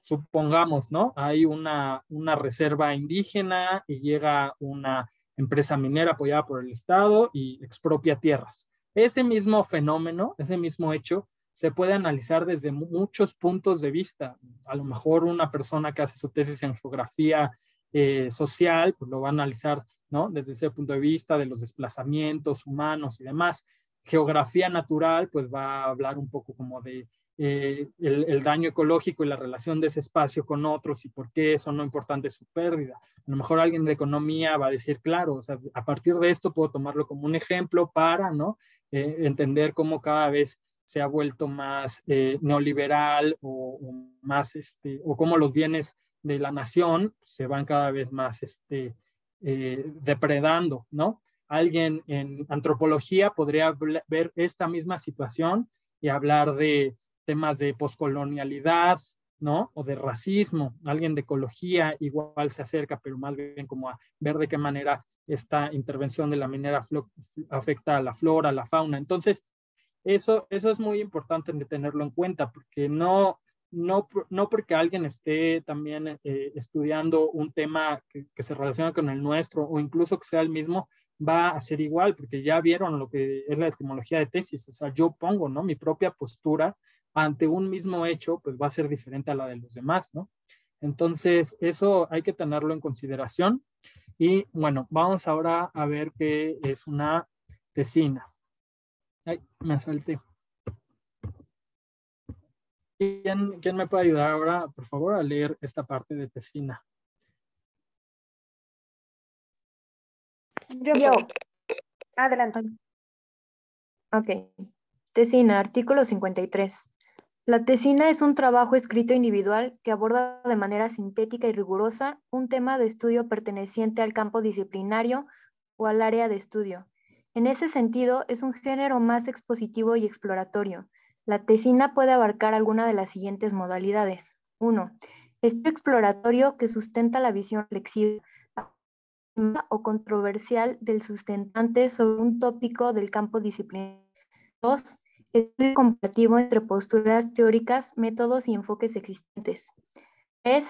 supongamos, ¿no? Hay una reserva indígena y llega una empresa minera apoyada por el Estado y expropia tierras. Ese mismo fenómeno, ese mismo hecho, se puede analizar desde muchos puntos de vista. A lo mejor una persona que hace su tesis en geografía social, pues lo va a analizar, ¿no? Desde ese punto de vista de los desplazamientos humanos y demás. Geografía natural, pues va a hablar un poco como de el daño ecológico y la relación de ese espacio con otros y por qué eso no importante su pérdida. A lo mejor alguien de economía va a decir, claro, o sea, a partir de esto puedo tomarlo como un ejemplo para, ¿no? Entender cómo cada vez se ha vuelto más neoliberal o más, o cómo los bienes de la nación se van cada vez más depredando, ¿no? Alguien en antropología podría ver esta misma situación y hablar de temas de poscolonialidad, ¿no? O de racismo. Alguien de ecología igual se acerca, pero más bien como a ver de qué manera esta intervención de la minera afecta a la flora, a la fauna. Entonces, eso es muy importante de tenerlo en cuenta, porque no porque alguien esté también estudiando un tema que se relaciona con el nuestro, o incluso que sea el mismo, va a ser igual, porque ya vieron lo que es la etimología de tesis. O sea, yo pongo, ¿no? Mi propia postura ante un mismo hecho, pues va a ser diferente a la de los demás, ¿no? Entonces, eso hay que tenerlo en consideración. Y bueno, vamos ahora a ver qué es una tesina. Ay, me salté. ¿Quién me puede ayudar ahora, por favor, a leer esta parte de tesina? Yo. Adelante. Ok. Tesina, artículo 53. La tesina es un trabajo escrito individual que aborda de manera sintética y rigurosa un tema de estudio perteneciente al campo disciplinario o al área de estudio. En ese sentido, es un género más expositivo y exploratorio. La tesina puede abarcar alguna de las siguientes modalidades. 1. Estudio exploratorio que sustenta la visión reflexiva o controversial del sustentante sobre un tópico del campo disciplinario. 2. Estudio comparativo entre posturas teóricas, métodos y enfoques existentes. 3.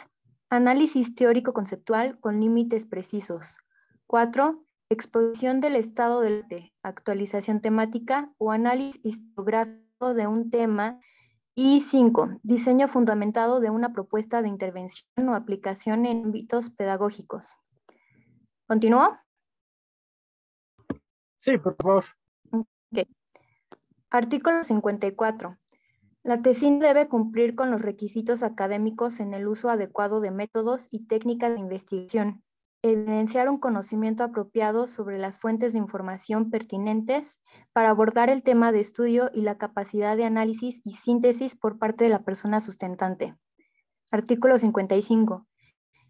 Análisis teórico-conceptual con límites precisos. 4. Exposición del estado del arte, actualización temática o análisis historiográfico de un tema. Y 5. Diseño fundamentado de una propuesta de intervención o aplicación en ámbitos pedagógicos. ¿Continúo? Sí, por favor. Ok. Artículo 54. La tesina debe cumplir con los requisitos académicos en el uso adecuado de métodos y técnicas de investigación, evidenciar un conocimiento apropiado sobre las fuentes de información pertinentes para abordar el tema de estudio y la capacidad de análisis y síntesis por parte de la persona sustentante. Artículo 55.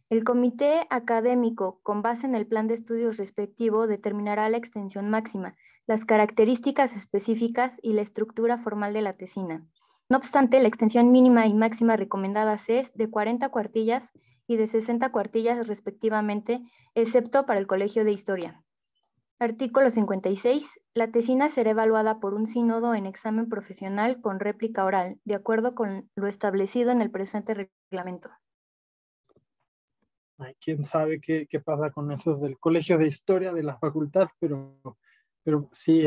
El comité académico, con base en el plan de estudios respectivo, determinará la extensión máxima, las características específicas y la estructura formal de la tesina. No obstante, la extensión mínima y máxima recomendadas es de 40 cuartillas y de 60 cuartillas respectivamente, excepto para el Colegio de Historia. Artículo 56. La tesina será evaluada por un sínodo en examen profesional con réplica oral, de acuerdo con lo establecido en el presente reglamento. Ay, quién sabe qué pasa con esos del Colegio de Historia de la facultad, pero sí,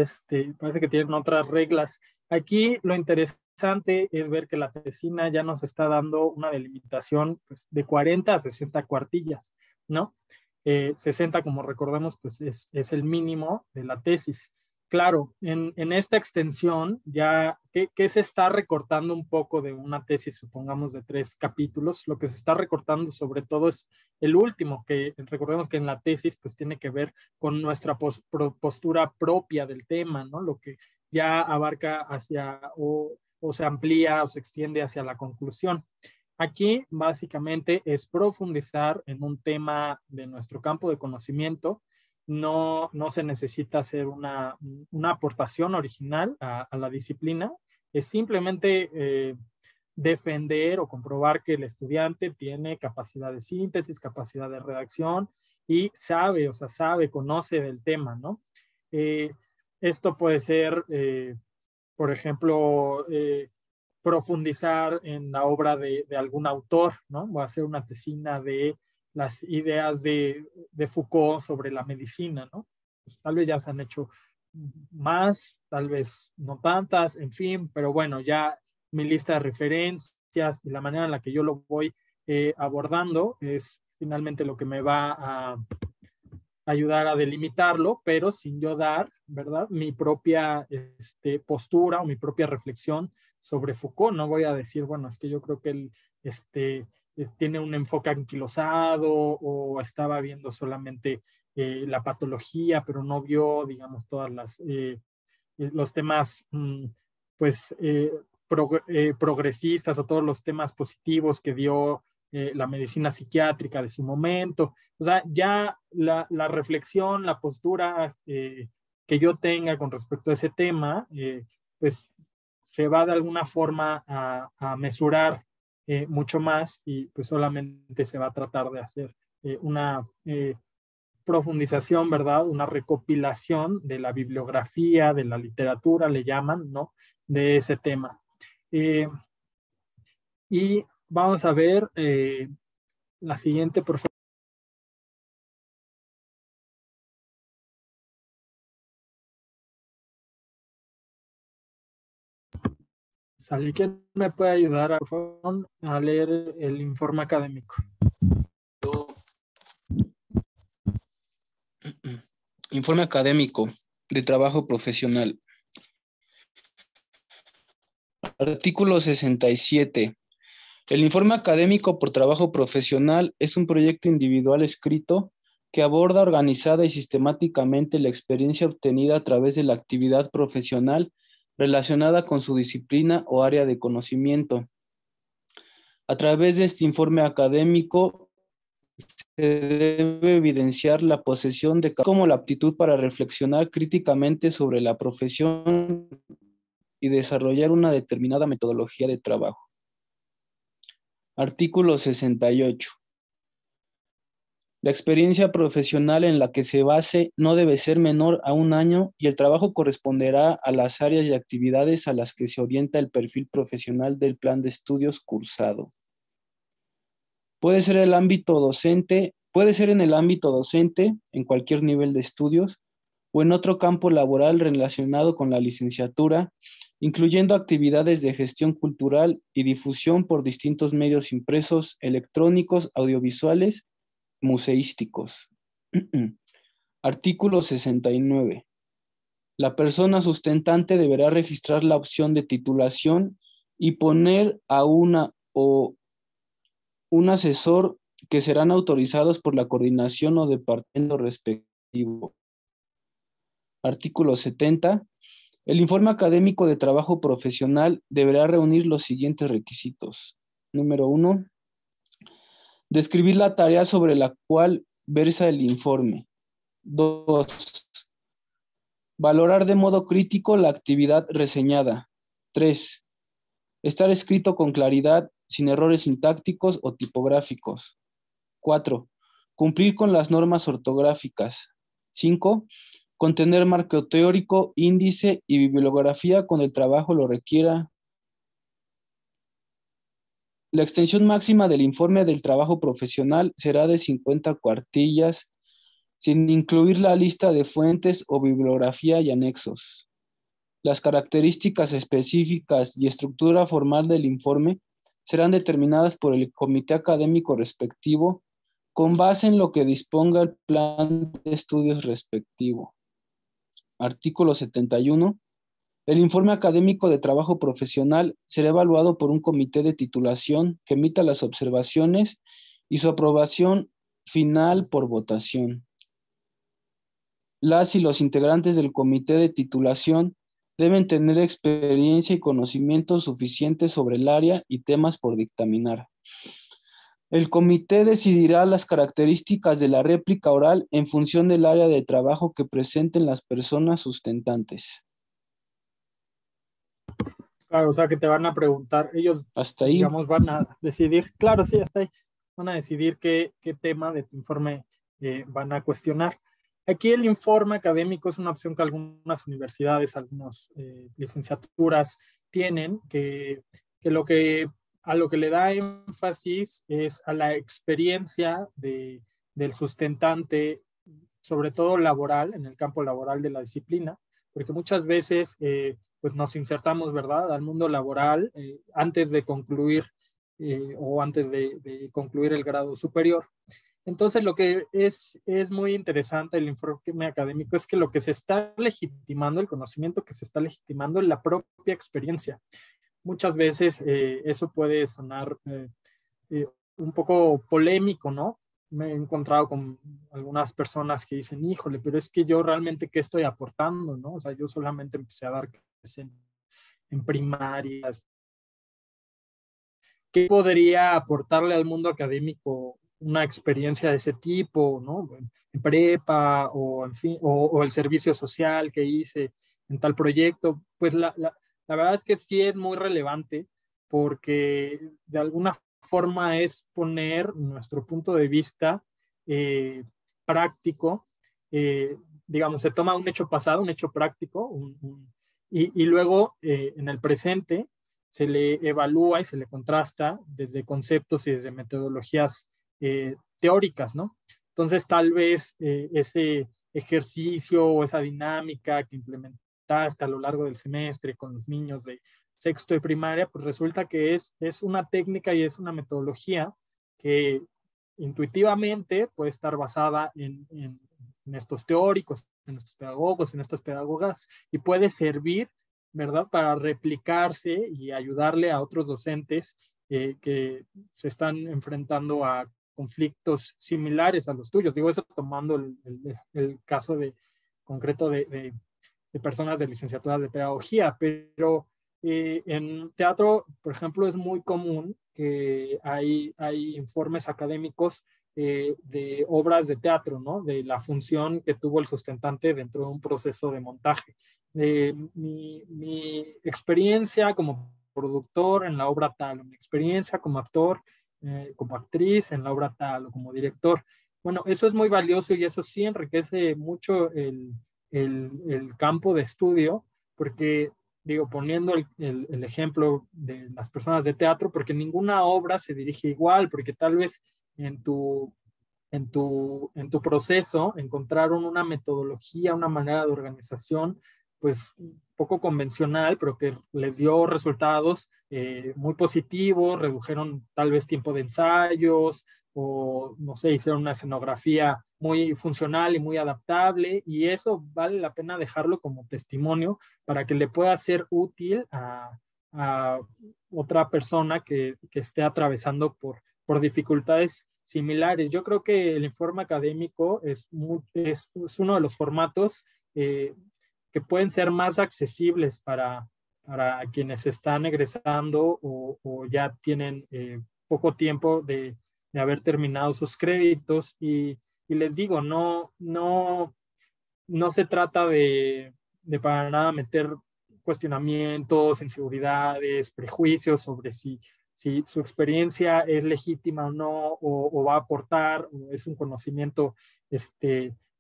parece que tienen otras reglas. Aquí lo interesante interesante es ver que la tesina ya nos está dando una delimitación pues, de 40 a 60 cuartillas, ¿no? 60, como recordemos, pues es el mínimo de la tesis. Claro, en esta extensión ya, ¿qué se está recortando un poco de una tesis, supongamos, de 3 capítulos? Lo que se está recortando sobre todo es el último, que recordemos que en la tesis pues tiene que ver con nuestra postura propia del tema, ¿no? Lo que ya abarca hacia o se amplía o se extiende hacia la conclusión. Aquí básicamente es profundizar en un tema de nuestro campo de conocimiento. No se necesita hacer una aportación original a la disciplina, es simplemente defender o comprobar que el estudiante tiene capacidad de síntesis, capacidad de redacción y sabe, conoce del tema, ¿no? Esto puede ser, por ejemplo, profundizar en la obra de algún autor, ¿no? Voy a hacer una tesina de las ideas de Foucault sobre la medicina, ¿no? Pues tal vez ya se han hecho más, tal vez no tantas, en fin, pero bueno, ya mi lista de referencias y la manera en la que yo lo voy abordando es finalmente lo que me va a ayudar a delimitarlo, pero sin yo dar, ¿verdad?, mi propia postura o mi propia reflexión sobre Foucault. No voy a decir, bueno, es que yo creo que él tiene un enfoque anquilosado o estaba viendo solamente la patología, pero no vio, digamos, todas los temas, pues, progresistas o todos los temas positivos que dio la medicina psiquiátrica de su momento. O sea, ya la reflexión, la postura que yo tenga con respecto a ese tema, pues se va de alguna forma a mesurar mucho más y pues solamente se va a tratar de hacer una profundización, ¿verdad? Una recopilación de la bibliografía, de la literatura, le llaman, ¿no? De ese tema. Y vamos a ver la siguiente, por favor. ¿Alguien me puede ayudar, por favor, a leer el informe académico? Informe académico de trabajo profesional. Artículo 67. El informe académico por trabajo profesional es un proyecto individual escrito que aborda organizada y sistemáticamente la experiencia obtenida a través de la actividad profesional relacionada con su disciplina o área de conocimiento. A través de este informe académico se debe evidenciar la posesión de como la aptitud para reflexionar críticamente sobre la profesión y desarrollar una determinada metodología de trabajo. Artículo 68. La experiencia profesional en la que se base no debe ser menor a 1 año y el trabajo corresponderá a las áreas y actividades a las que se orienta el perfil profesional del plan de estudios cursado. Puede ser en el ámbito docente, en cualquier nivel de estudios, o en otro campo laboral relacionado con la licenciatura, incluyendo actividades de gestión cultural y difusión por distintos medios impresos, electrónicos, audiovisuales, museísticos. Artículo 69. La persona sustentante deberá registrar la opción de titulación y poner a una o un asesor que serán autorizados por la coordinación o departamento respectivo. Artículo 70. El informe académico de trabajo profesional deberá reunir los siguientes requisitos. Número 1. Describir la tarea sobre la cual versa el informe. 2. Valorar de modo crítico la actividad reseñada. 3. Estar escrito con claridad, sin errores sintácticos o tipográficos. 4. Cumplir con las normas ortográficas. 5. Contener marco teórico, índice y bibliografía cuando el trabajo lo requiera. La extensión máxima del informe del trabajo profesional será de 50 cuartillas, sin incluir la lista de fuentes o bibliografía y anexos. Las características específicas y estructura formal del informe serán determinadas por el comité académico respectivo con base en lo que disponga el plan de estudios respectivo. Artículo 71. El informe académico de trabajo profesional será evaluado por un comité de titulación que emita las observaciones y su aprobación final por votación. Las y los integrantes del comité de titulación deben tener experiencia y conocimientos suficientes sobre el área y temas por dictaminar. El comité decidirá las características de la réplica oral en función del área de trabajo que presenten las personas sustentantes. Claro, o sea que te van a preguntar, ellos, Hasta ahí. digamos, van a decidir, claro, sí, hasta ahí, van a decidir qué tema de tu informe van a cuestionar. Aquí el informe académico es una opción que algunas universidades, algunas licenciaturas tienen, a lo que le da énfasis es a la experiencia del sustentante, sobre todo laboral, en el campo laboral de la disciplina, porque muchas veces pues nos insertamos, ¿verdad?, al mundo laboral antes de concluir o antes de concluir el grado superior. Entonces, lo que es muy interesante el informe académico es que lo que se está legitimando, el conocimiento que se está legitimando es la propia experiencia. Muchas veces eso puede sonar un poco polémico, ¿no? Me he encontrado con algunas personas que dicen, híjole, pero es que yo realmente ¿qué estoy aportando, no? O sea, yo solamente empecé a dar clases en primarias. ¿Qué podría aportarle al mundo académico una experiencia de ese tipo, ¿no? En prepa o, en fin, o el servicio social que hice en tal proyecto? Pues la verdad es que sí es muy relevante porque de alguna forma es poner nuestro punto de vista práctico, digamos, se toma un hecho pasado, un hecho práctico, y luego en el presente se le evalúa y se le contrasta desde conceptos y desde metodologías teóricas, ¿no? Entonces, tal vez ese ejercicio o esa dinámica que implementaste a lo largo del semestre con los niños de sexto y primaria, pues resulta que es una técnica y es una metodología que intuitivamente puede estar basada en estos teóricos, en estos pedagogos, en estas pedagogas, y puede servir, ¿verdad?, para replicarse y ayudarle a otros docentes que se están enfrentando a conflictos similares a los tuyos. Digo eso tomando el caso concreto de personas de licenciatura de pedagogía, pero en teatro, por ejemplo, es muy común que hay informes académicos de obras de teatro, ¿no? De la función que tuvo el sustentante dentro de un proceso de montaje. Mi experiencia como productor en la obra tal, o mi experiencia como actor, como actriz en la obra tal, o como director. Bueno, eso es muy valioso y eso sí enriquece mucho el campo de estudio, porque, digo, poniendo el ejemplo de las personas de teatro, porque ninguna obra se dirige igual, porque tal vez en tu proceso encontraron una metodología, una manera de organización, pues poco convencional, pero que les dio resultados muy positivos, redujeron tal vez tiempo de ensayos, o no sé, hicieron una escenografía muy funcional y muy adaptable, y eso vale la pena dejarlo como testimonio para que le pueda ser útil a otra persona que esté atravesando por dificultades similares. Yo creo que el informe académico es uno de los formatos que pueden ser más accesibles para quienes están egresando o ya tienen poco tiempo de haber terminado sus créditos, y les digo, no se trata de para nada meter cuestionamientos, inseguridades, prejuicios sobre si su experiencia es legítima o no, o va a aportar, o es un conocimiento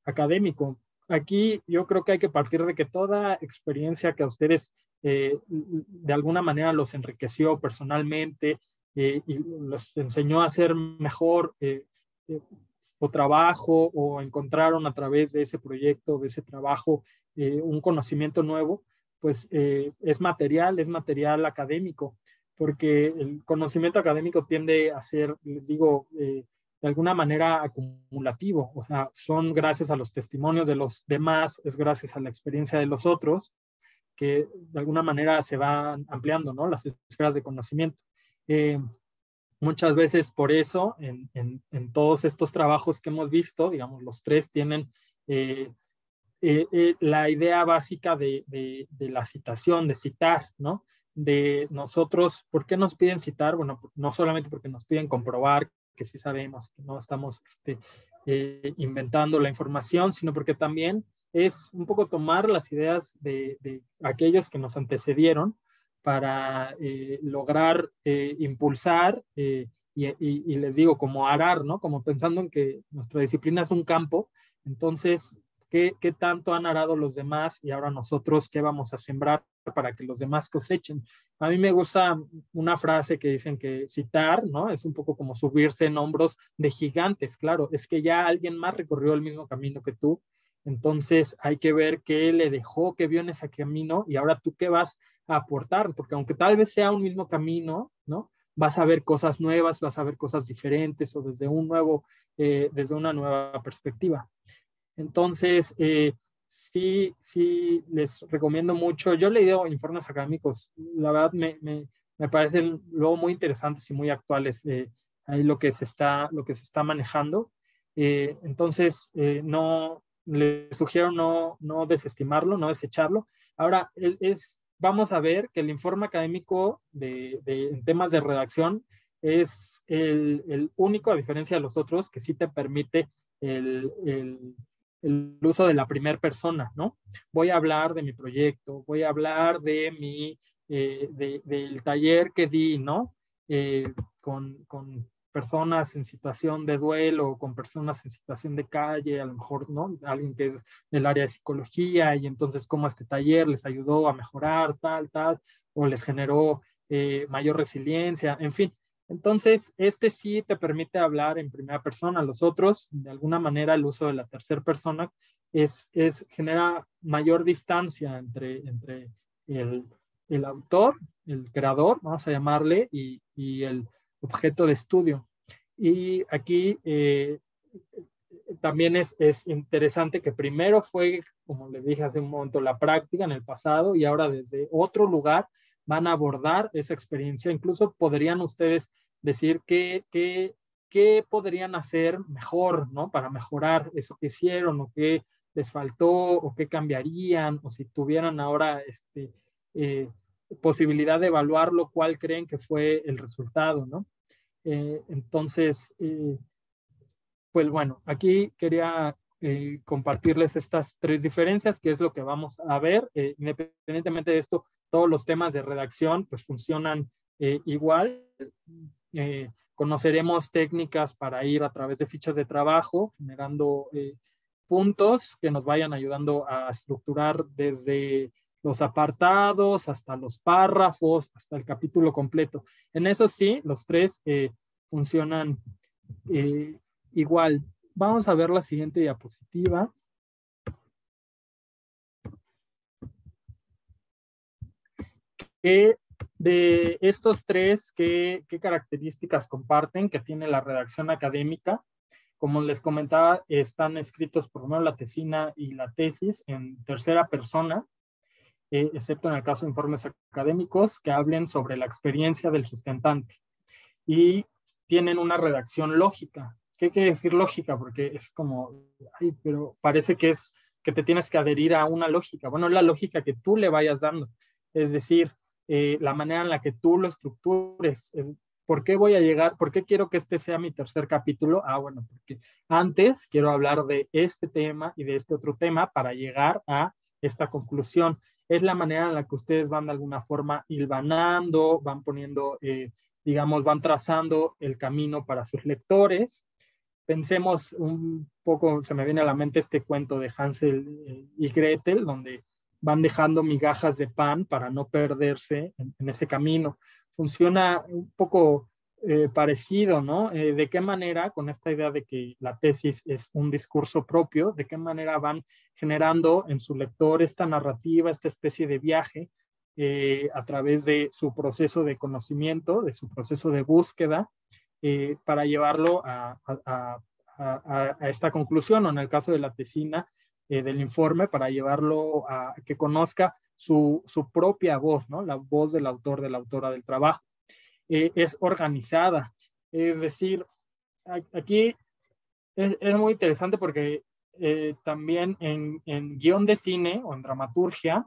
académico. Aquí yo creo que hay que partir de que toda experiencia que a ustedes de alguna manera los enriqueció personalmente y los enseñó a ser mejor o trabajo, o encontraron a través de ese proyecto, de ese trabajo, un conocimiento nuevo, pues es material académico, porque el conocimiento académico tiende a ser, les digo, de alguna manera acumulativo. O sea, son gracias a los testimonios de los demás, es gracias a la experiencia de los otros, que de alguna manera se van ampliando, ¿no? Las esferas de conocimiento. Muchas veces por eso, en todos estos trabajos que hemos visto, digamos, los tres tienen la idea básica de la citación, de citar, ¿no? De nosotros, ¿por qué nos piden citar? Bueno, no solamente porque nos piden comprobar que sí sabemos, que no estamos inventando la información, sino porque también es un poco tomar las ideas de aquellos que nos antecedieron para lograr impulsar y les digo, como arar, ¿no? Como pensando en que nuestra disciplina es un campo, entonces, ¿qué tanto han arado los demás y ahora nosotros qué vamos a sembrar para que los demás cosechen? A mí me gusta una frase que dicen que citar, ¿no? Es un poco como subirse en hombros de gigantes, claro, es que ya alguien más recorrió el mismo camino que tú, entonces hay que ver qué le dejó, qué vio en ese camino y ahora tú qué vas a aportar, porque aunque tal vez sea un mismo camino, ¿no? Vas a ver cosas nuevas, vas a ver cosas diferentes o desde desde una nueva perspectiva. Entonces, sí les recomiendo mucho. Yo he leído informes académicos, la verdad me parecen luego muy interesantes y muy actuales ahí lo que se está manejando. Entonces, les sugiero no desestimarlo, no desecharlo. Ahora, vamos a ver que el informe académico en temas de redacción es el único, a diferencia de los otros, que sí te permite el uso de la primera persona, ¿no? Voy a hablar de mi proyecto, voy a hablar de del taller que di, ¿no? Con personas en situación de duelo, con personas en situación de calle, a lo mejor, ¿no? Alguien que es del área de psicología y entonces cómo este taller les ayudó a mejorar, tal, o les generó mayor resiliencia, en fin. Entonces, sí te permite hablar en primera persona. Los otros, de alguna manera, el uso de la tercera persona genera mayor distancia entre el autor, el creador, vamos a llamarle, y el objeto de estudio. Y aquí también es interesante que primero fue, como les dije hace un momento, la práctica en el pasado y ahora desde otro lugar van a abordar esa experiencia. Incluso podrían ustedes decir qué podrían hacer mejor, ¿no? Para mejorar eso que hicieron o qué les faltó o qué cambiarían o si tuvieran ahora posibilidad de evaluarlo, cuál creen que fue el resultado, ¿no? Entonces, pues bueno, aquí quería compartirles estas tres diferencias, que es lo que vamos a ver. Independientemente de esto, todos los temas de redacción pues funcionan igual. Conoceremos técnicas para ir a través de fichas de trabajo, generando puntos que nos vayan ayudando a estructurar desde los apartados hasta los párrafos, hasta el capítulo completo. En eso sí, los tres funcionan igual. Vamos a ver la siguiente diapositiva. De estos tres, ¿qué características comparten que tiene la redacción académica? Como les comentaba, están escritos por lo menos la tesina y la tesis en tercera persona, excepto en el caso de informes académicos que hablen sobre la experiencia del sustentante. Y tienen una redacción lógica. ¿Qué quiere decir lógica? Porque es como, ay, pero parece que te tienes que adherir a una lógica. Bueno, es la lógica que tú le vayas dando. Es decir, la manera en la que tú lo estructures. ¿Por qué voy a llegar? ¿Por qué quiero que este sea mi tercer capítulo? Bueno, porque antes quiero hablar de este tema y de este otro tema para llegar a esta conclusión. Es la manera en la que ustedes van de alguna forma hilvanando, van poniendo, digamos, van trazando el camino para sus lectores. Pensemos un poco, se me viene a la mente este cuento de Hansel y Gretel, donde van dejando migajas de pan para no perderse en ese camino. Funciona un poco parecido, ¿no? De qué manera, con esta idea de que la tesis es un discurso propio, de qué manera van generando en su lector esta narrativa, esta especie de viaje a través de su proceso de conocimiento, de su proceso de búsqueda, para llevarlo a esta conclusión, o en el caso de la tesina, del informe, para llevarlo a que conozca su propia voz, ¿no? La voz del autor, de la autora del trabajo. Es organizada, es decir, aquí es muy interesante porque también en guión de cine o en dramaturgia,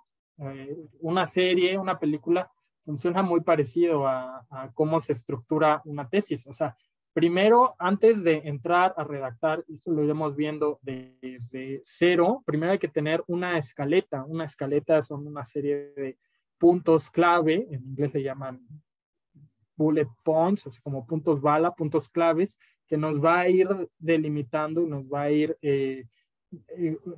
una serie, una película, funciona muy parecido a cómo se estructura una tesis. O sea, primero, antes de entrar a redactar, eso lo iremos viendo desde cero, primero hay que tener una escaleta. Una escaleta son una serie de puntos clave, en inglés le llaman bullet points, o sea, como puntos bala, puntos claves, que nos va a ir delimitando y nos va a ir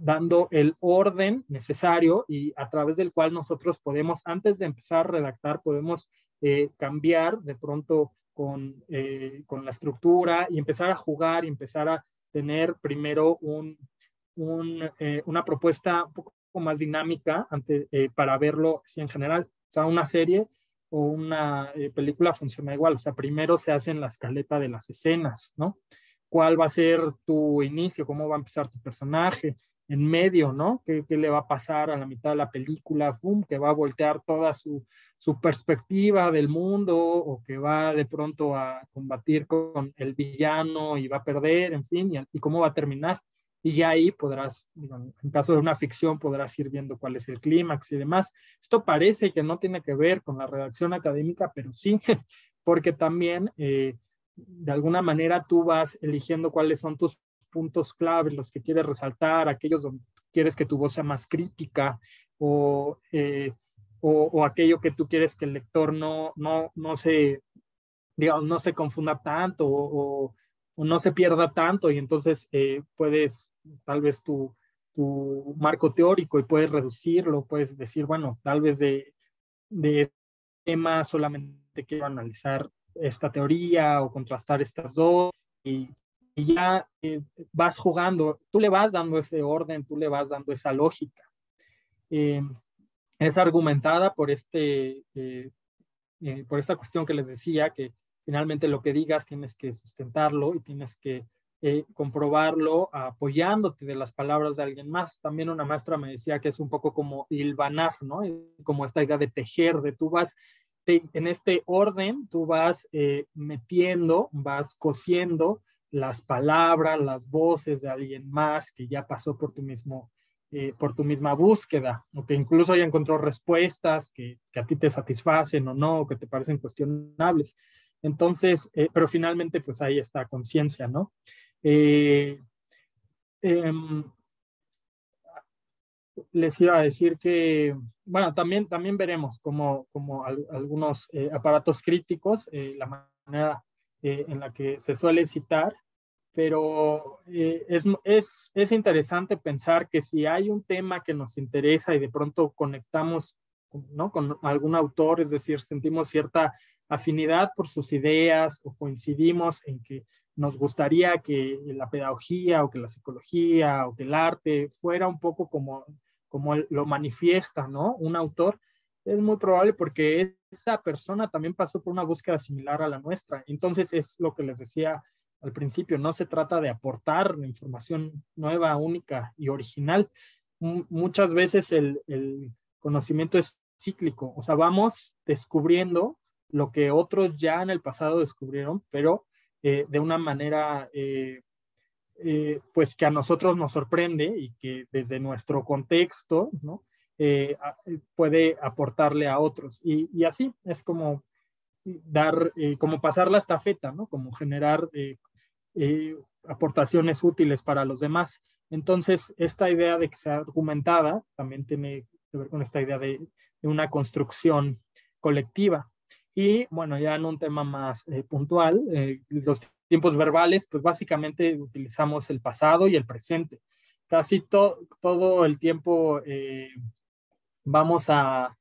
dando el orden necesario y a través del cual nosotros podemos, antes de empezar a redactar, podemos cambiar de pronto con la estructura y empezar a jugar y empezar a tener primero una propuesta un poco más dinámica para verlo así en general. O sea, una serie o una película funciona igual. O sea, primero se hace en la escaleta de las escenas, ¿no? ¿Cuál va a ser tu inicio? ¿Cómo va a empezar tu personaje? En medio, ¿no? ¿Qué le va a pasar a la mitad de la película? ¡Fum! Que va a voltear toda su perspectiva del mundo, o que va de pronto a combatir con el villano y va a perder, en fin, y cómo va a terminar. Y ya ahí podrás, en caso de una ficción, podrás ir viendo cuál es el clímax y demás. Esto parece que no tiene que ver con la redacción académica, pero sí, porque también de alguna manera tú vas eligiendo cuáles son tus puntos claves, los que quieres resaltar, aquellos donde quieres que tu voz sea más crítica, o aquello que tú quieres que el lector no se, digamos, no se confunda tanto, o no se pierda tanto, y entonces puedes, tal vez tu marco teórico, y puedes reducirlo, puedes decir, bueno, tal vez de tema solamente quiero analizar esta teoría o contrastar estas dos, y ya vas jugando, tú le vas dando ese orden, tú le vas dando esa lógica. Es argumentada por por esta cuestión que les decía, que finalmente lo que digas tienes que sustentarlo y tienes que comprobarlo apoyándote de las palabras de alguien más. También una maestra me decía que es un poco como hilvanar, ¿no? Como esta idea de tejer, de tú vas, en este orden, tú vas metiendo, vas cosiendo las palabras, las voces de alguien más que ya pasó por tu misma búsqueda, o que incluso ya encontró respuestas que a ti te satisfacen o no, o que te parecen cuestionables. Entonces, pero finalmente, pues ahí está conciencia, ¿no? Les iba a decir que, bueno, también veremos como algunos aparatos críticos, la manera en la que se suele citar, pero es interesante pensar que si hay un tema que nos interesa y de pronto conectamos, ¿no?, con algún autor, es decir, sentimos cierta afinidad por sus ideas o coincidimos en que nos gustaría que la pedagogía o que la psicología o que el arte fuera un poco como lo manifiesta, ¿no?, un autor, es muy probable porque esa persona también pasó por una búsqueda similar a la nuestra. Entonces es lo que les decía al principio, no se trata de aportar información nueva, única y original. Muchas veces el conocimiento es cíclico, o sea, vamos descubriendo lo que otros ya en el pasado descubrieron, pero de una manera pues que a nosotros nos sorprende y que desde nuestro contexto, ¿no?, puede aportarle a otros. Y así es como dar, como pasar la estafeta, ¿no?, como generar aportaciones útiles para los demás. Entonces, esta idea de que sea argumentada también tiene que ver con esta idea de una construcción colectiva. Y bueno, ya en un tema más puntual, los tiempos verbales, pues básicamente utilizamos el pasado y el presente. Casi todo el tiempo vamos a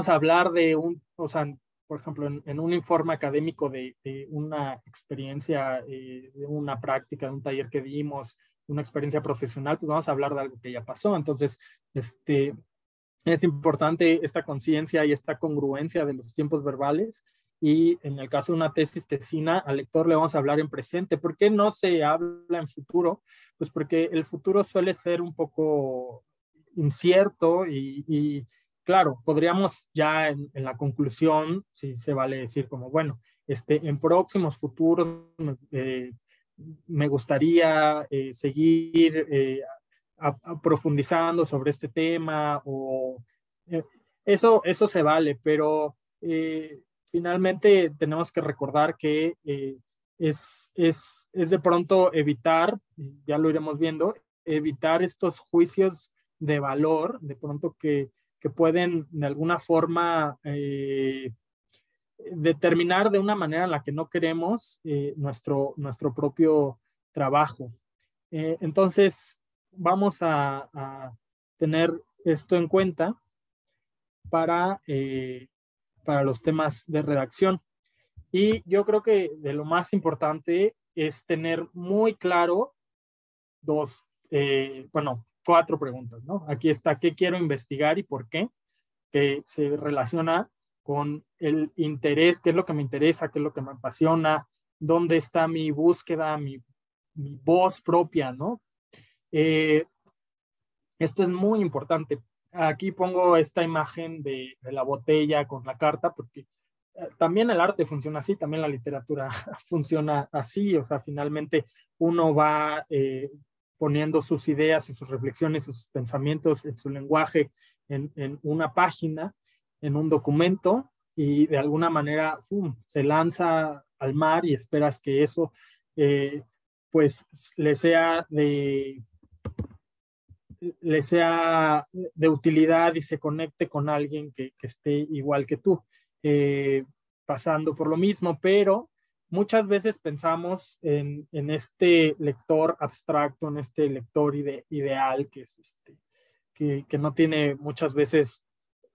hablar de o sea, por ejemplo, en un informe académico de una experiencia, de una práctica, de un taller que dimos, una experiencia profesional, pues vamos a hablar de algo que ya pasó. Entonces, es importante esta conciencia y esta congruencia de los tiempos verbales. Y en el caso de una tesis tesina, al lector le vamos a hablar en presente. ¿Por qué no se habla en futuro? Pues porque el futuro suele ser un poco incierto y claro, podríamos ya en la conclusión, si se vale decir como, bueno, en próximos futuros me gustaría seguir profundizando sobre este tema o eso se vale, pero finalmente tenemos que recordar que es de pronto evitar, ya lo iremos viendo, evitar estos juicios de valor, de pronto que pueden de alguna forma determinar de una manera en la que no queremos nuestro propio trabajo. Entonces, vamos a tener esto en cuenta para los temas de redacción. Y yo creo que de lo más importante es tener muy claro cuatro preguntas, ¿no? Aquí está, ¿qué quiero investigar y por qué? Que se relaciona con el interés, qué es lo que me interesa, qué es lo que me apasiona, dónde está mi búsqueda, mi voz propia, ¿no? Esto es muy importante. Aquí pongo esta imagen de la botella con la carta, porque también el arte funciona así, también la literatura funciona así, o sea, finalmente uno va poniendo sus ideas y sus reflexiones y sus pensamientos en su lenguaje en una página, en un documento, y de alguna manera se lanza al mar y esperas que eso pues le sea de utilidad y se conecte con alguien que esté igual que tú, pasando por lo mismo, pero muchas veces pensamos en este lector abstracto, en este lector ideal que es que no tiene muchas veces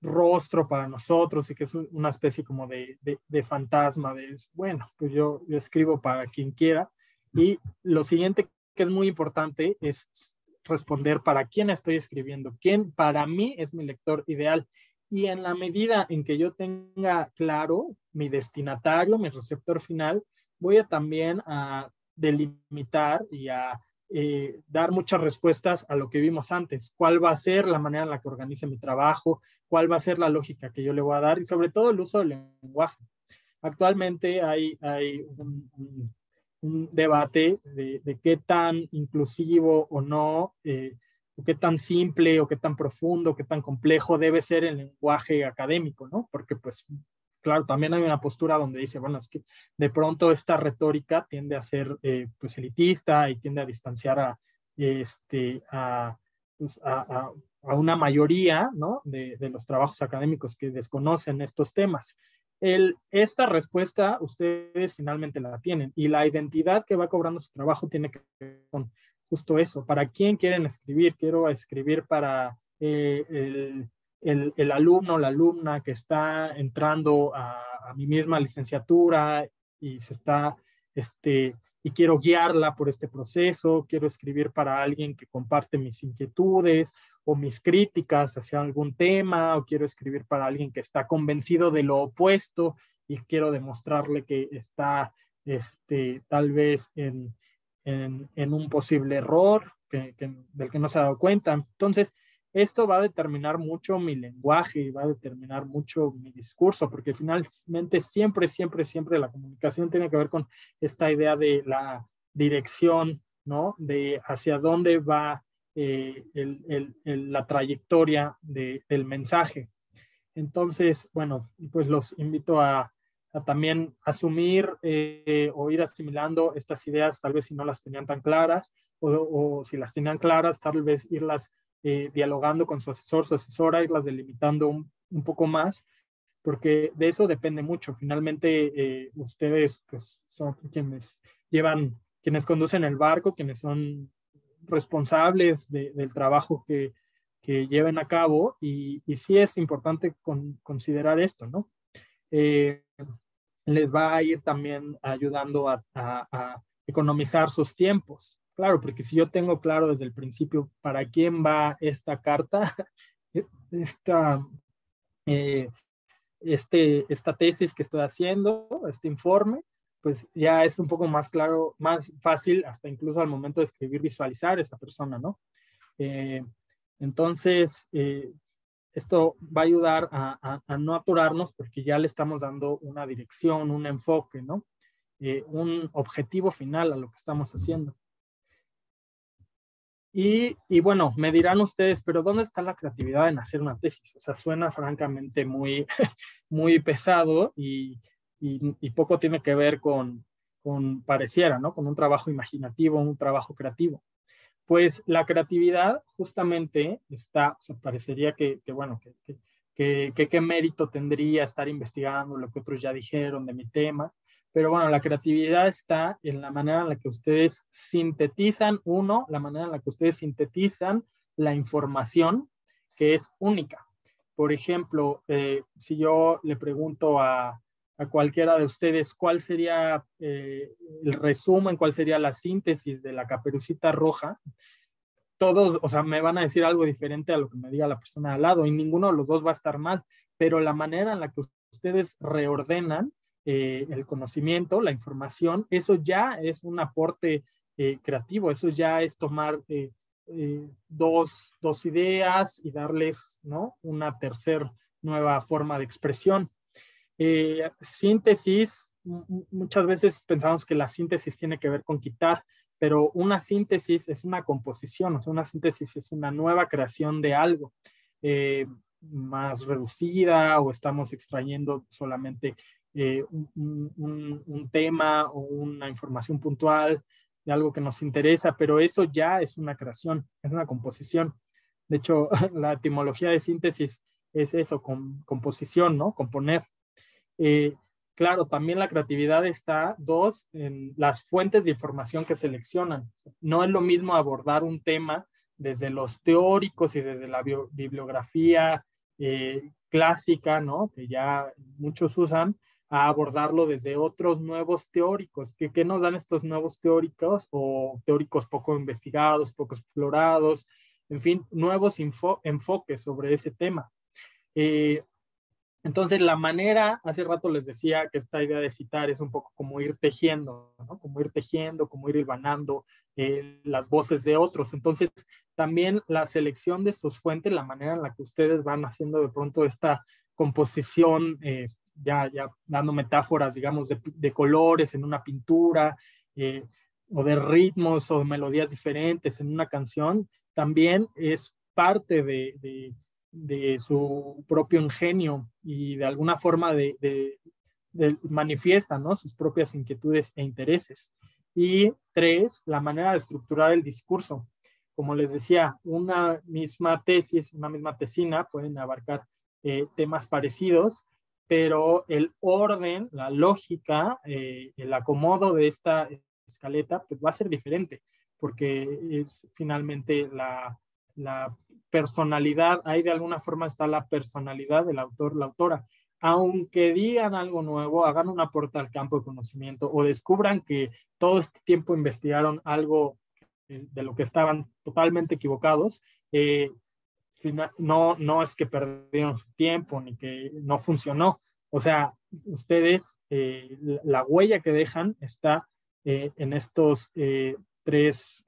rostro para nosotros y que es una especie como de fantasma, bueno, pues yo escribo para quien quiera. Y lo siguiente que es muy importante es responder para quién estoy escribiendo, quién para mí es mi lector ideal. Y en la medida en que yo tenga claro mi destinatario, mi receptor final, voy a también a delimitar y a dar muchas respuestas a lo que vimos antes. ¿Cuál va a ser la manera en la que organice mi trabajo? ¿Cuál va a ser la lógica que yo le voy a dar? Y sobre todo el uso del lenguaje. Actualmente hay un debate de qué tan inclusivo o no, o qué tan simple o qué tan profundo, qué tan complejo debe ser el lenguaje académico, ¿no? Porque pues, claro, también hay una postura donde dice, bueno, es que de pronto esta retórica tiende a ser pues elitista y tiende a distanciar a una mayoría, ¿no? de los trabajos académicos que desconocen estos temas. Esta respuesta ustedes finalmente la tienen y la identidad que va cobrando su trabajo tiene que ver con justo eso. ¿Para quién quieren escribir? Quiero escribir para el alumno o la alumna que está entrando a mi misma licenciatura y y quiero guiarla por este proceso, quiero escribir para alguien que comparte mis inquietudes o mis críticas hacia algún tema, o quiero escribir para alguien que está convencido de lo opuesto y quiero demostrarle que está tal vez en un posible error del que no se ha dado cuenta. Entonces, esto va a determinar mucho mi lenguaje y va a determinar mucho mi discurso, porque finalmente siempre la comunicación tiene que ver con esta idea de la dirección, ¿no? De hacia dónde va la trayectoria del mensaje. Entonces, bueno, pues los invito a también asumir o ir asimilando estas ideas, tal vez si no las tenían tan claras, o si las tenían claras, tal vez irlas dialogando con su asesor, su asesora, irlas delimitando un poco más, porque de eso depende mucho. Finalmente, ustedes pues, son quienes conducen el barco, quienes son responsables del trabajo que lleven a cabo, y sí es importante considerar esto, ¿no? les va a ir también ayudando a economizar sus tiempos. Claro, porque si yo tengo claro desde el principio para quién va esta carta, esta, eh, esta tesis que estoy haciendo, este informe, pues ya es un poco más claro, más fácil, hasta incluso al momento de escribir, visualizar a esa persona, ¿no? Entonces, esto va a ayudar a no aturarnos porque ya le estamos dando una dirección, un enfoque, ¿no? Un objetivo final a lo que estamos haciendo. Y bueno, me dirán ustedes, pero ¿dónde está la creatividad en hacer una tesis? O sea, suena francamente muy, muy pesado y poco tiene que ver pareciera, ¿no? Con un trabajo imaginativo, un trabajo creativo. Pues la creatividad justamente está, o sea, parecería bueno, qué mérito tendría estar investigando lo que otros ya dijeron de mi tema, pero bueno, la creatividad está en la manera en la que ustedes sintetizan, la manera en la que ustedes sintetizan la información que es única. Por ejemplo, si yo le pregunto a cualquiera de ustedes cuál sería el resumen, cuál sería la síntesis de la Caperucita Roja, todos, o sea, me van a decir algo diferente a lo que me diga la persona de al lado y ninguno de los dos va a estar mal, pero la manera en la que ustedes reordenan el conocimiento, la información, eso ya es un aporte creativo, eso ya es tomar dos ideas y darles, ¿no?, una tercera nueva forma de expresión. Síntesis, muchas veces pensamos que la síntesis tiene que ver con quitar, pero una síntesis es una composición, o sea, una síntesis es una nueva creación de algo más reducida, o estamos extrayendo solamente un tema o una información puntual de algo que nos interesa, pero eso ya es una creación, es una composición. De hecho, la etimología de síntesis es eso, composición, ¿no? Componer. Claro, también la creatividad está, en las fuentes de información que seleccionan. No es lo mismo abordar un tema desde los teóricos y desde la bibliografía clásica, ¿no?, que ya muchos usan, a abordarlo desde otros nuevos teóricos. ¿Qué nos dan estos nuevos teóricos o teóricos poco investigados, poco explorados? En fin, nuevos enfoques sobre ese tema. Entonces, la manera, hace rato les decía que esta idea de citar es un poco como ir tejiendo, ¿no? Como ir tejiendo, como ir hilvanando las voces de otros. Entonces, también la selección de sus fuentes, la manera en la que ustedes van haciendo de pronto esta composición, ya dando metáforas, digamos, de colores en una pintura, o de ritmos o melodías diferentes en una canción, también es parte de su propio ingenio y de alguna forma manifiesta, ¿no?, sus propias inquietudes e intereses. Y 3, la manera de estructurar el discurso. Como les decía, una misma tesis, una misma tesina pueden abarcar temas parecidos, pero el orden, la lógica, el acomodo de esta escaleta, pues va a ser diferente, porque es finalmente la personalidad, ahí de alguna forma está la personalidad del autor, la autora. Aunque digan algo nuevo, hagan un aporte al campo de conocimiento o descubran que todo este tiempo investigaron algo de lo que estaban totalmente equivocados, no es que perdieron su tiempo ni que no funcionó. O sea, ustedes, la huella que dejan está en estos 3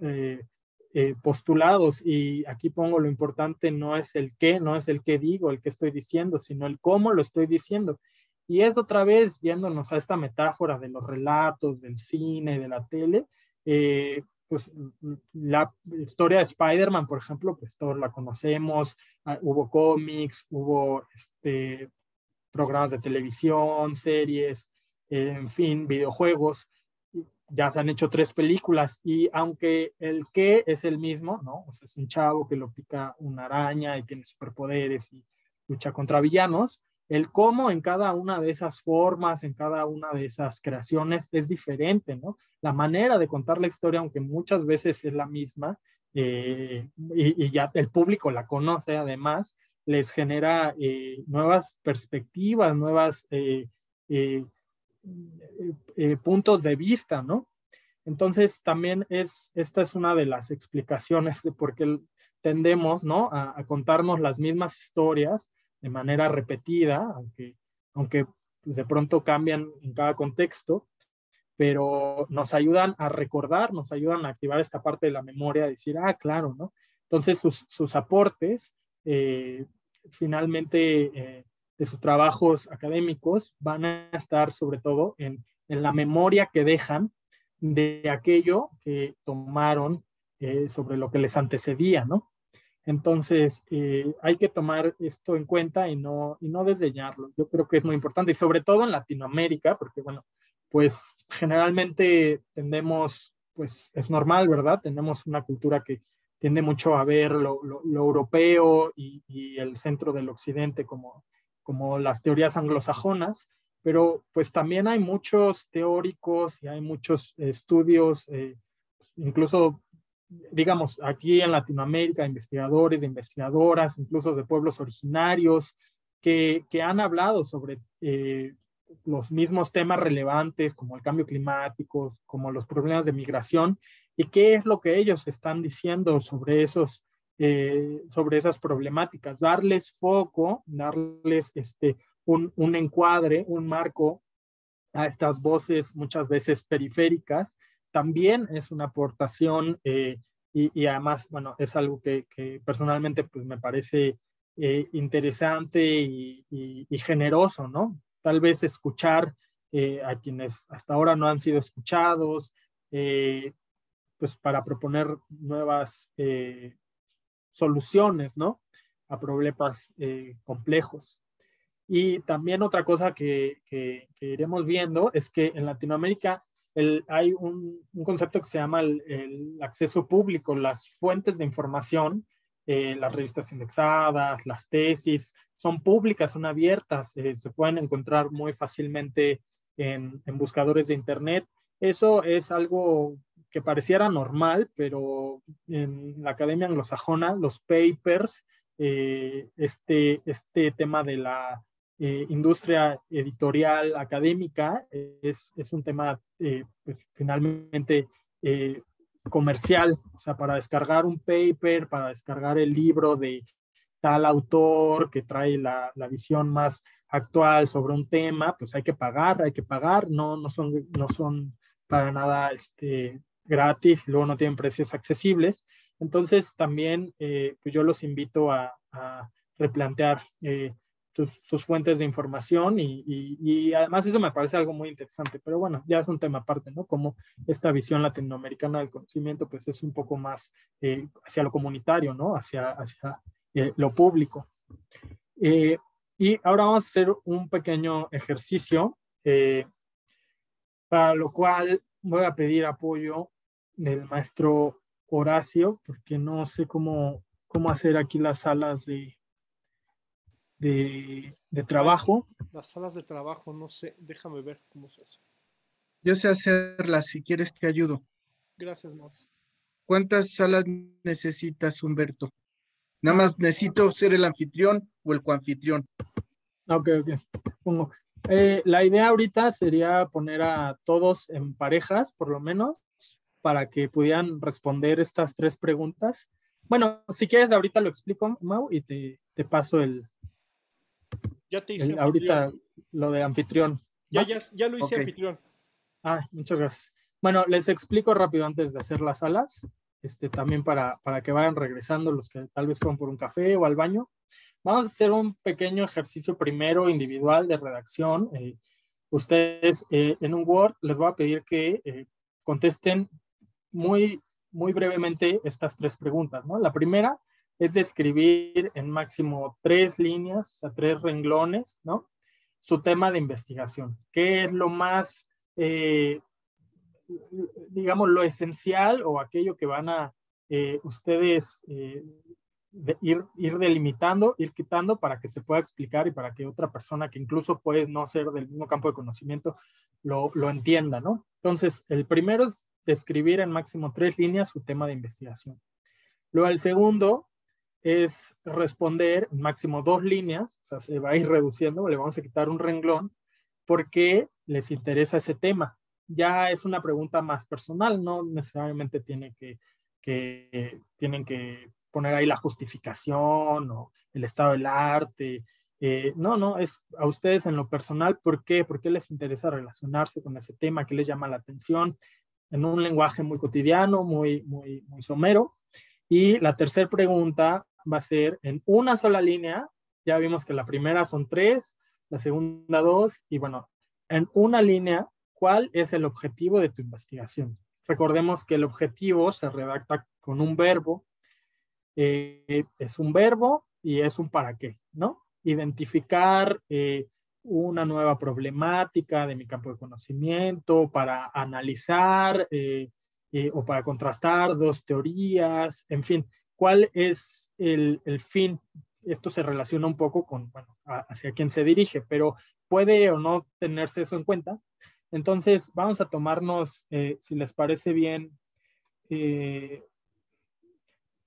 postulados, y aquí pongo lo importante, no es el qué digo, el qué estoy diciendo, sino el cómo lo estoy diciendo. Y es otra vez yéndonos a esta metáfora de los relatos, del cine, de la tele, pues la historia de Spider-Man, por ejemplo, pues todos la conocemos, hubo cómics, hubo programas de televisión, series, en fin, videojuegos. Ya se han hecho 3 películas, y aunque el qué es el mismo, ¿no? O sea, es un chavo que lo pica una araña y tiene superpoderes y lucha contra villanos, el cómo en cada una de esas formas, en cada una de esas creaciones es diferente, ¿no? La manera de contar la historia, aunque muchas veces es la misma, y ya el público la conoce además, les genera nuevas perspectivas, nuevas puntos de vista, ¿no? Entonces, también esta es una de las explicaciones de por qué tendemos, ¿no?, a contarnos las mismas historias de manera repetida, aunque pues, de pronto cambian en cada contexto, pero nos ayudan a recordar, nos ayudan a activar esta parte de la memoria, decir, ah, claro, ¿no? Entonces, sus aportes, finalmente, de sus trabajos académicos, van a estar sobre todo en la memoria que dejan de aquello que tomaron sobre lo que les antecedía, ¿no? Entonces, hay que tomar esto en cuenta y no desdeñarlo. Yo creo que es muy importante, y sobre todo en Latinoamérica, porque, bueno, pues generalmente tendemos, pues es normal, ¿verdad? Tenemos una cultura que tiende mucho a ver lo europeo y el centro del occidente como las teorías anglosajonas, pero pues también hay muchos teóricos y hay muchos estudios, incluso, digamos, aquí en Latinoamérica, investigadores, investigadoras, incluso de pueblos originarios, que han hablado sobre los mismos temas relevantes como el cambio climático, como los problemas de migración, y qué es lo que ellos están diciendo sobre sobre esas problemáticas, darles foco, darles un encuadre, un marco a estas voces muchas veces periféricas, también es una aportación y además, bueno, es algo que personalmente pues me parece interesante y generoso, ¿no? Tal vez escuchar a quienes hasta ahora no han sido escuchados, pues para proponer nuevas soluciones, ¿no?, a problemas complejos. Y también otra cosa que iremos viendo es que en Latinoamérica hay un concepto que se llama el acceso público, las fuentes de información, las revistas indexadas, las tesis, son públicas, son abiertas, se pueden encontrar muy fácilmente en buscadores de Internet. Eso es algo que pareciera normal, pero en la academia anglosajona, los papers, este tema de la industria editorial académica es un tema pues, finalmente comercial, o sea, para descargar un paper, para descargar el libro de tal autor que trae la visión más actual sobre un tema, pues hay que pagar, no son para nada gratis y luego no tienen precios accesibles. Entonces también pues yo los invito a replantear sus fuentes de información y además eso me parece algo muy interesante, pero bueno, ya es un tema aparte, ¿no? Como esta visión latinoamericana del conocimiento pues es un poco más hacia lo comunitario, ¿no? Hacia lo público. Y ahora vamos a hacer un pequeño ejercicio para lo cual voy a pedir apoyo del maestro Horacio, porque no sé cómo hacer aquí las salas de trabajo. Las salas de trabajo, no sé, déjame ver cómo se hace. Yo sé hacerlas, si quieres te ayudo. Gracias, Mauricio. ¿Cuántas salas necesitas, Humberto? Nada más necesito ser el anfitrión o el coanfitrión. Ok. Pongo. La idea ahorita sería poner a todos en parejas, por lo menos, para que pudieran responder estas 3 preguntas. Bueno, si quieres ahorita lo explico, Mau, y te paso ya te hice ahorita lo de anfitrión. Ya lo hice, okay. Anfitrión. Muchas gracias. Bueno, les explico rápido antes de hacer las salas, también para que vayan regresando los que tal vez fueron por un café o al baño. Vamos a hacer un pequeño ejercicio primero individual de redacción. Ustedes en un Word les voy a pedir que contesten muy brevemente estas 3 preguntas, ¿no? La primera es describir en máximo 3 líneas, o sea, 3 renglones, ¿no? Su tema de investigación. ¿Qué es lo más, digamos, lo esencial o aquello que van a ustedes ir delimitando, ir quitando para que se pueda explicar y para que otra persona que incluso puede no ser del mismo campo de conocimiento lo entienda, ¿no? Entonces, el primero es describir en máximo 3 líneas su tema de investigación. Luego, el segundo es responder en máximo 2 líneas, o sea, se va a ir reduciendo, le vamos a quitar un renglón, porque les interesa ese tema. Ya es una pregunta más personal, no necesariamente tienen que poner ahí la justificación o el estado del arte. No, es a ustedes en lo personal. ¿Por qué? ¿Por qué les interesa relacionarse con ese tema? ¿Qué les llama la atención? En un lenguaje muy cotidiano, muy somero. Y la tercera pregunta va a ser en una sola línea. Ya vimos que la primera son 3, la segunda 2, y bueno, en una línea, ¿cuál es el objetivo de tu investigación? Recordemos que el objetivo se redacta con un verbo, es un verbo y es un para qué, ¿no? Identificar una nueva problemática de mi campo de conocimiento, para analizar o para contrastar dos teorías, en fin, ¿cuál es el fin? Esto se relaciona un poco con, bueno, hacia quién se dirige, pero puede o no tenerse eso en cuenta. Entonces, vamos a tomarnos, si les parece bien, eh,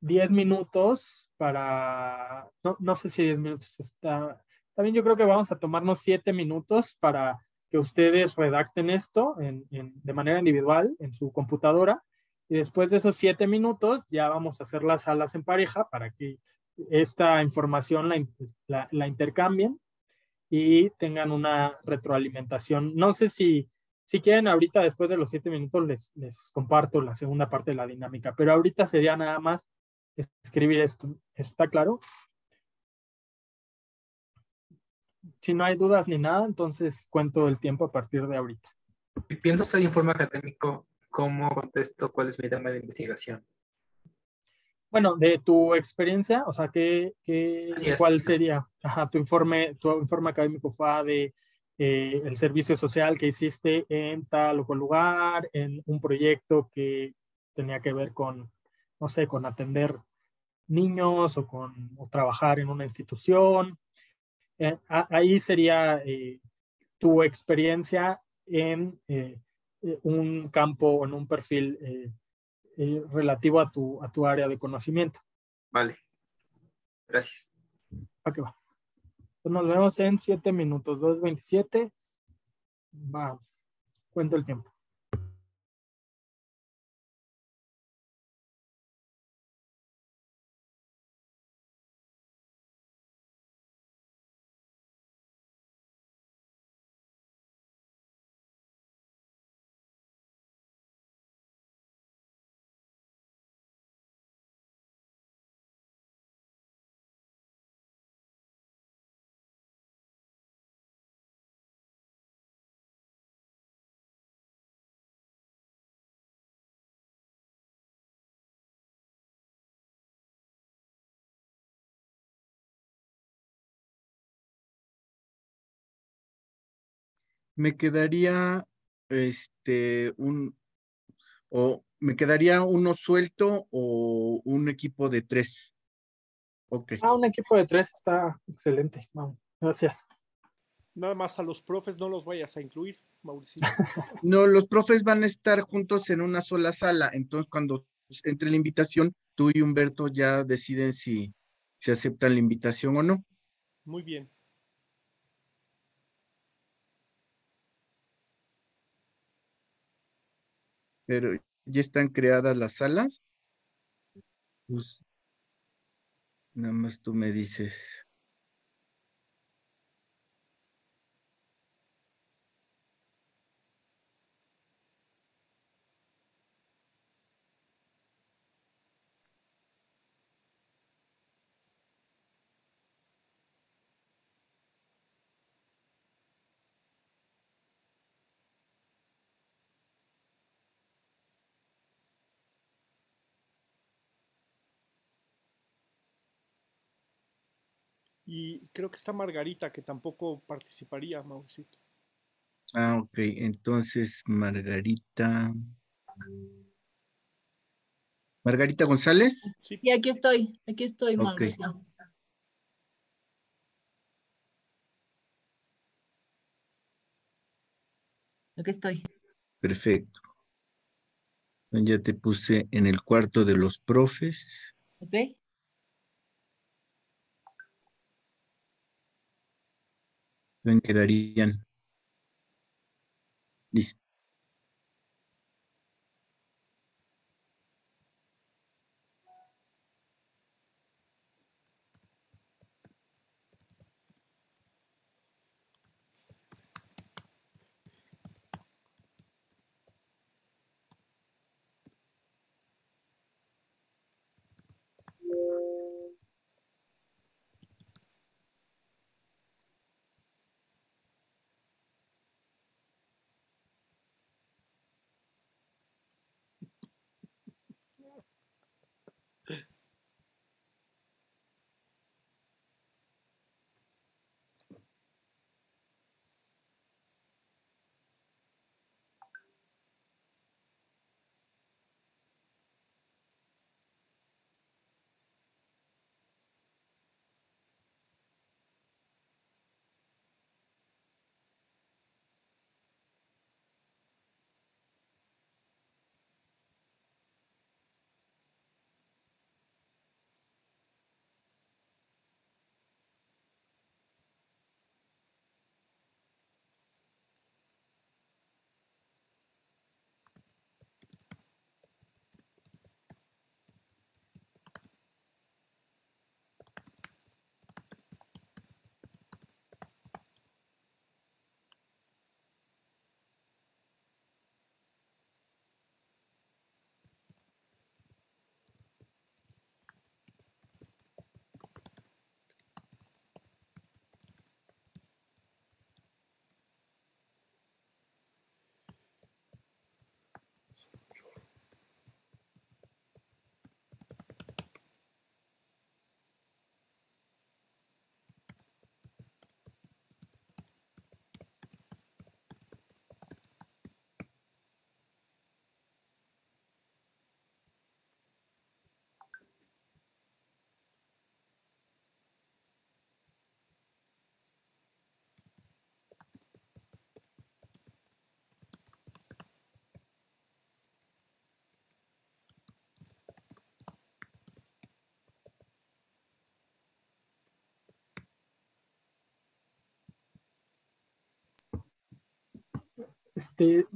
10 minutos para, no sé si 10 minutos está bien, yo creo que vamos a tomarnos 7 minutos para que ustedes redacten esto de manera individual en su computadora, y después de esos 7 minutos ya vamos a hacer las salas en pareja para que esta información la intercambien y tengan una retroalimentación. No sé si quieren ahorita, después de los 7 minutos, les comparto la segunda parte de la dinámica, pero ahorita sería nada más escribir esto. ¿Está claro? Si no hay dudas ni nada, entonces cuento el tiempo a partir de ahorita. Y pienso ser informe académico, ¿cómo contesto cuál es mi tema de investigación? Bueno, de tu experiencia, o sea, Así es. ¿cuál sería? Ajá, tu informe académico fue de el servicio social que hiciste en tal o cual lugar, en un proyecto que tenía que ver con, no sé, con atender niños o trabajar en una institución. Ahí sería tu experiencia en un campo o en un perfil relativo a tu área de conocimiento. Vale, gracias. ¿A va? Pues nos vemos en 7 minutos, 2:27. Va, cuento el tiempo. Me quedaría me quedaría uno suelto o un equipo de 3. Ok. Un equipo de 3 está excelente. Vamos, gracias. Nada más a los profes no los vayas a incluir, Mauricio. No, los profes van a estar juntos en una sola sala, entonces cuando entre la invitación, tú y Humberto ya deciden si aceptan la invitación o no. Muy bien. Pero ya están creadas las salas. Pues nada más tú me dices. Y creo que está Margarita, que tampoco participaría, Mauricio. Ok, entonces Margarita. Margarita González. Sí. Y aquí estoy, Ok, Mauricio. Aquí estoy. perfecto. Ya te puse en el cuarto de los profes. ¿Ok? Ven, quedarían Listo.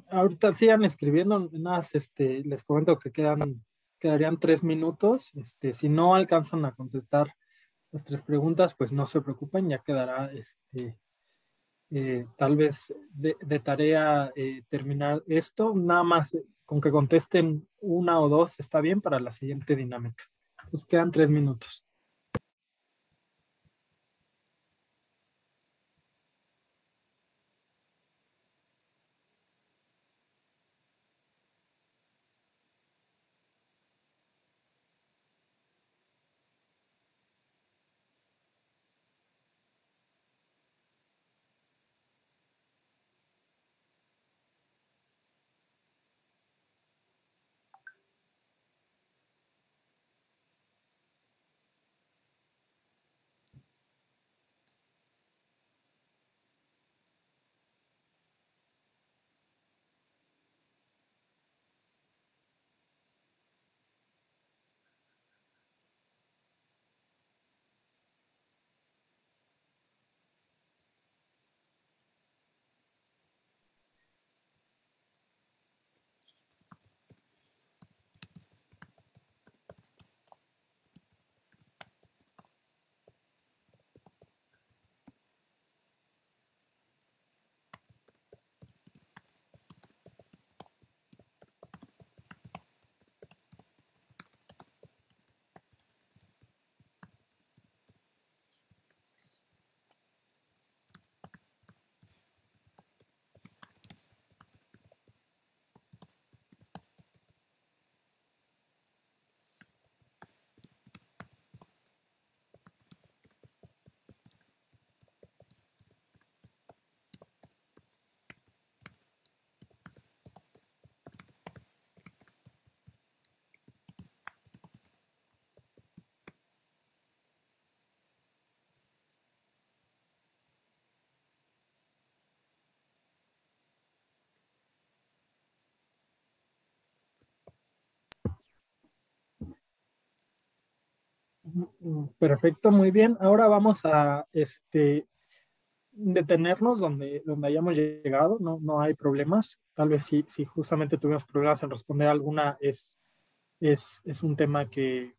Ahorita sigan escribiendo, nada más, les comento que quedarían 3 minutos. Si no alcanzan a contestar las 3 preguntas, pues no se preocupen, ya quedará, tal vez de tarea terminar esto. Nada más con que contesten una o dos está bien para la siguiente dinámica. Entonces quedan 3 minutos. Perfecto, muy bien. Ahora vamos a detenernos donde hayamos llegado, no hay problemas. Tal vez si justamente tuvimos problemas en responder alguna, es un tema que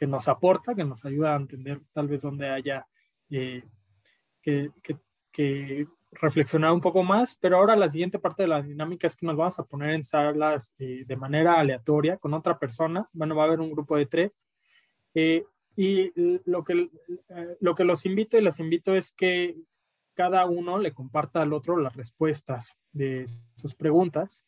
nos aporta, que nos ayuda a entender tal vez donde haya eh, que, que, que reflexionar un poco más, pero ahora la siguiente parte de la dinámica es que nos vamos a poner en salas de manera aleatoria con otra persona. Bueno, va a haber un grupo de 3. Y lo que los invito y les invito es que cada uno le comparta al otro las respuestas de sus preguntas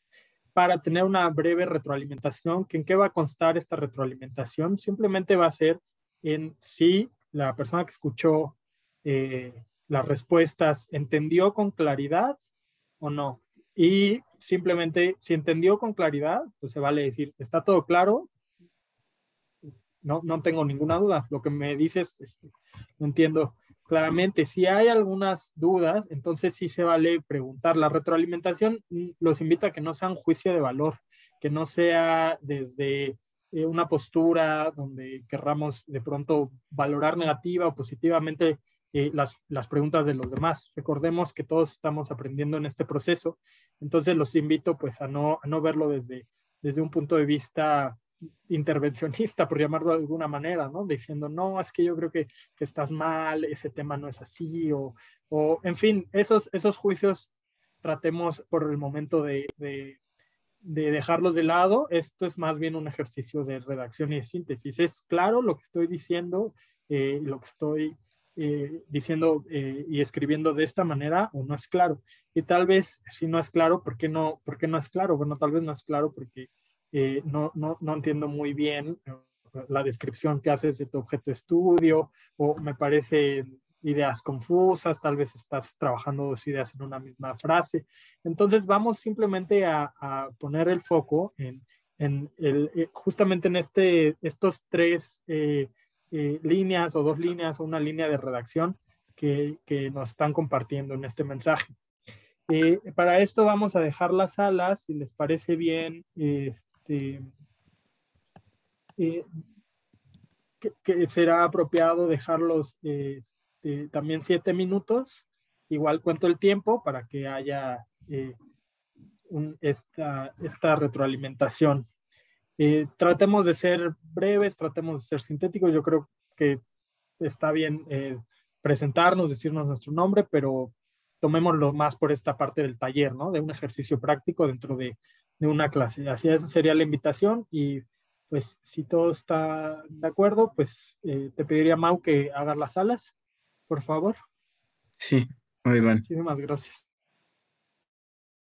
para tener una breve retroalimentación. ¿En qué va a constar esta retroalimentación? Simplemente va a ser en si la persona que escuchó las respuestas entendió con claridad o no. Y simplemente, si entendió con claridad, pues se vale decir, ¿está todo claro? No tengo ninguna duda. Lo que me dices, no entiendo claramente. Si hay algunas dudas, entonces sí se vale preguntar. La retroalimentación los invita a que no sea un juicio de valor, que no sea desde una postura donde querramos de pronto valorar negativa o positivamente las preguntas de los demás. Recordemos que todos estamos aprendiendo en este proceso, entonces los invito pues a no verlo desde un punto de vista intervencionista, por llamarlo de alguna manera, ¿no? Diciendo, no, es que yo creo que estás mal, ese tema no es así, o en fin, esos juicios tratemos por el momento de dejarlos de lado. Esto es más bien un ejercicio de redacción y de síntesis. ¿Es claro lo que estoy diciendo, lo que estoy diciendo y escribiendo de esta manera, o no es claro? Y tal vez, si no es claro, ¿por qué no es claro? Bueno, tal vez no es claro porque no entiendo muy bien la descripción que haces de tu objeto de estudio, o me parecen ideas confusas, tal vez estás trabajando 2 ideas en una misma frase. Entonces vamos simplemente a poner el foco justamente en estos 3 líneas o 2 líneas o una línea de redacción que nos están compartiendo en este mensaje. Para esto vamos a dejar las salas, si les parece bien, que será apropiado dejarlos también 7 minutos. Igual cuento el tiempo para que haya esta retroalimentación. Tratemos de ser breves, tratemos de ser sintéticos. Yo creo que está bien presentarnos, decirnos nuestro nombre, pero tomémoslo más por esta parte del taller, ¿no? De un ejercicio práctico dentro de una clase. Así esa sería la invitación, y pues si todo está de acuerdo, pues te pediría, Mau, que hagas las salas, por favor. Sí, ahí van. Muchísimas gracias.